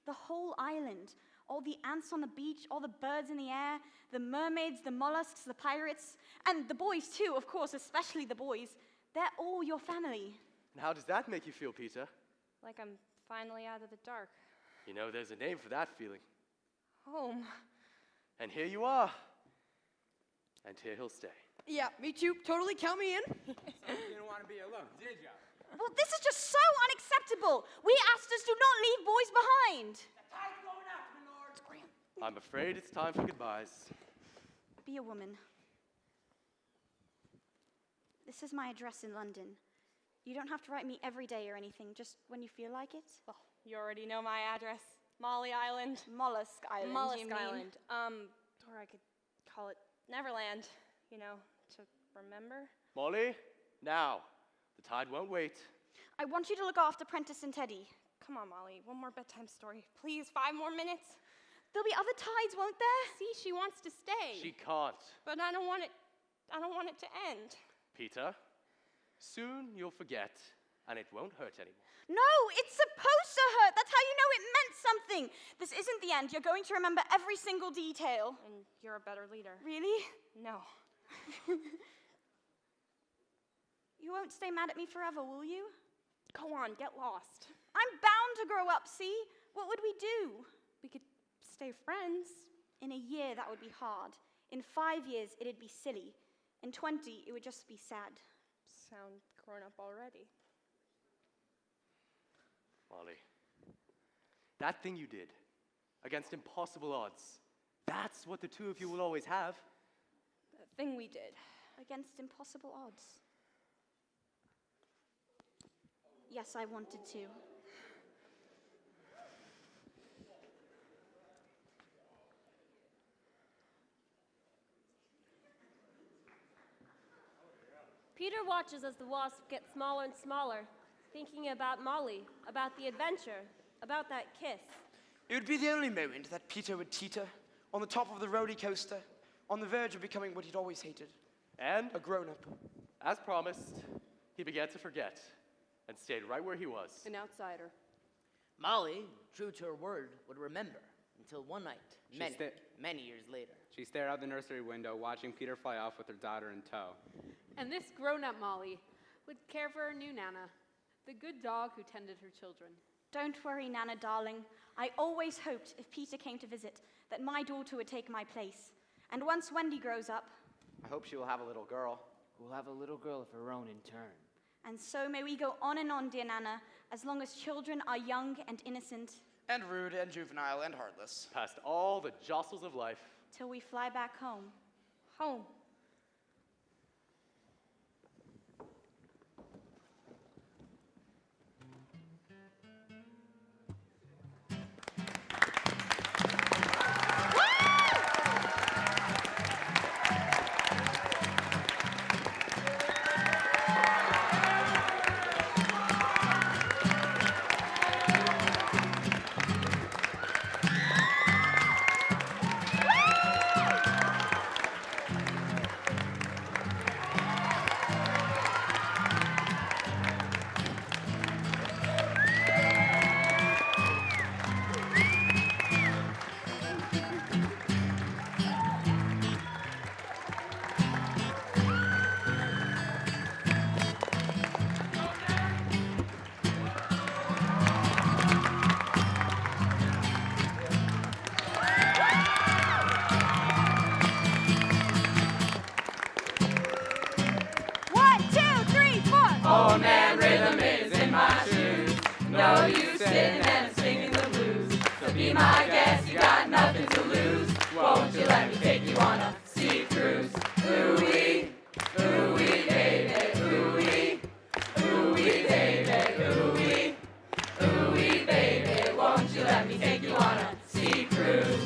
The whole island. All the ants on the beach, all the birds in the air, the mermaids, the mollusks, the pirates, and the boys too, of course, especially the boys. They're all your family. And how does that make you feel, Peter? Like I'm finally out of the dark. You know, there's a name for that feeling. Home. And here you are. And here he'll stay. Yeah, me too. Totally count me in. You didn't want to be alone, did you? Well, this is just so unacceptable. We asked us to not leave boys behind. The tide's going out, my lord. I'm afraid it's time for goodbyes. Be a woman. This is my address in London. You don't have to write me every day or anything, just when you feel like it. Well, you already know my address. Molly Island. Mollusk Island, Mollusk you mean? Island. Or I could call it Neverland, you know, to remember. Molly, now. The tide won't wait. I want you to look after Prentice and Teddy. Come on, Molly, one more bedtime story. Please, 5 more minutes. There'll be other tides, won't there? See, she wants to stay. She can't. But I don't want it to end. Peter, soon you'll forget, and it won't hurt anymore. No, it's supposed to hurt. That's how you know it meant something. This isn't the end. You're going to remember every single detail. And you're a better leader. Really? No. You won't stay mad at me forever, will you? Go on, get lost. I'm bound to grow up, see? What would we do? We could stay friends. In a year, that would be hard. In 5 years, it'd be silly. In 20, it would just be sad. Sound grown up already. Molly, that thing you did, against impossible odds, that's what the two of you will always have. The thing we did. Against impossible odds. Yes, I wanted to. Peter watches as the wasp gets smaller and smaller, thinking about Molly, about the adventure, about that kiss. It would be the only moment that Peter would teeter on the top of the roller coaster, on the verge of becoming what he'd always hated. And, a grown-up. As promised, he began to forget and stayed right where he was. An outsider. Molly, true to her word, would remember until one night, many years later. She stared out the nursery window, watching Peter fly off with her daughter in tow. And this grown-up Molly would care for her new Nana, the good dog who tended her children. Don't worry, Nana, darling. I always hoped, if Peter came to visit, that my daughter would take my place. And once Wendy grows up... I hope she will have a little girl. Who will have a little girl of her own in turn. And so may we go on and on, dear Nana, as long as children are young and innocent. And rude and juvenile and heartless. Past all the jostles of life. Till we fly back home. Home. Oh man, rhythm is in my shoes. No use sitting and singing the blues. So be my guest, you got nothing to lose. Won't you let me take you on a sea cruise? Ooh-wee, ooh-wee, baby, ooh-wee, ooh-wee, baby, ooh-wee, ooh-wee, baby. Won't you let me take you on a sea cruise?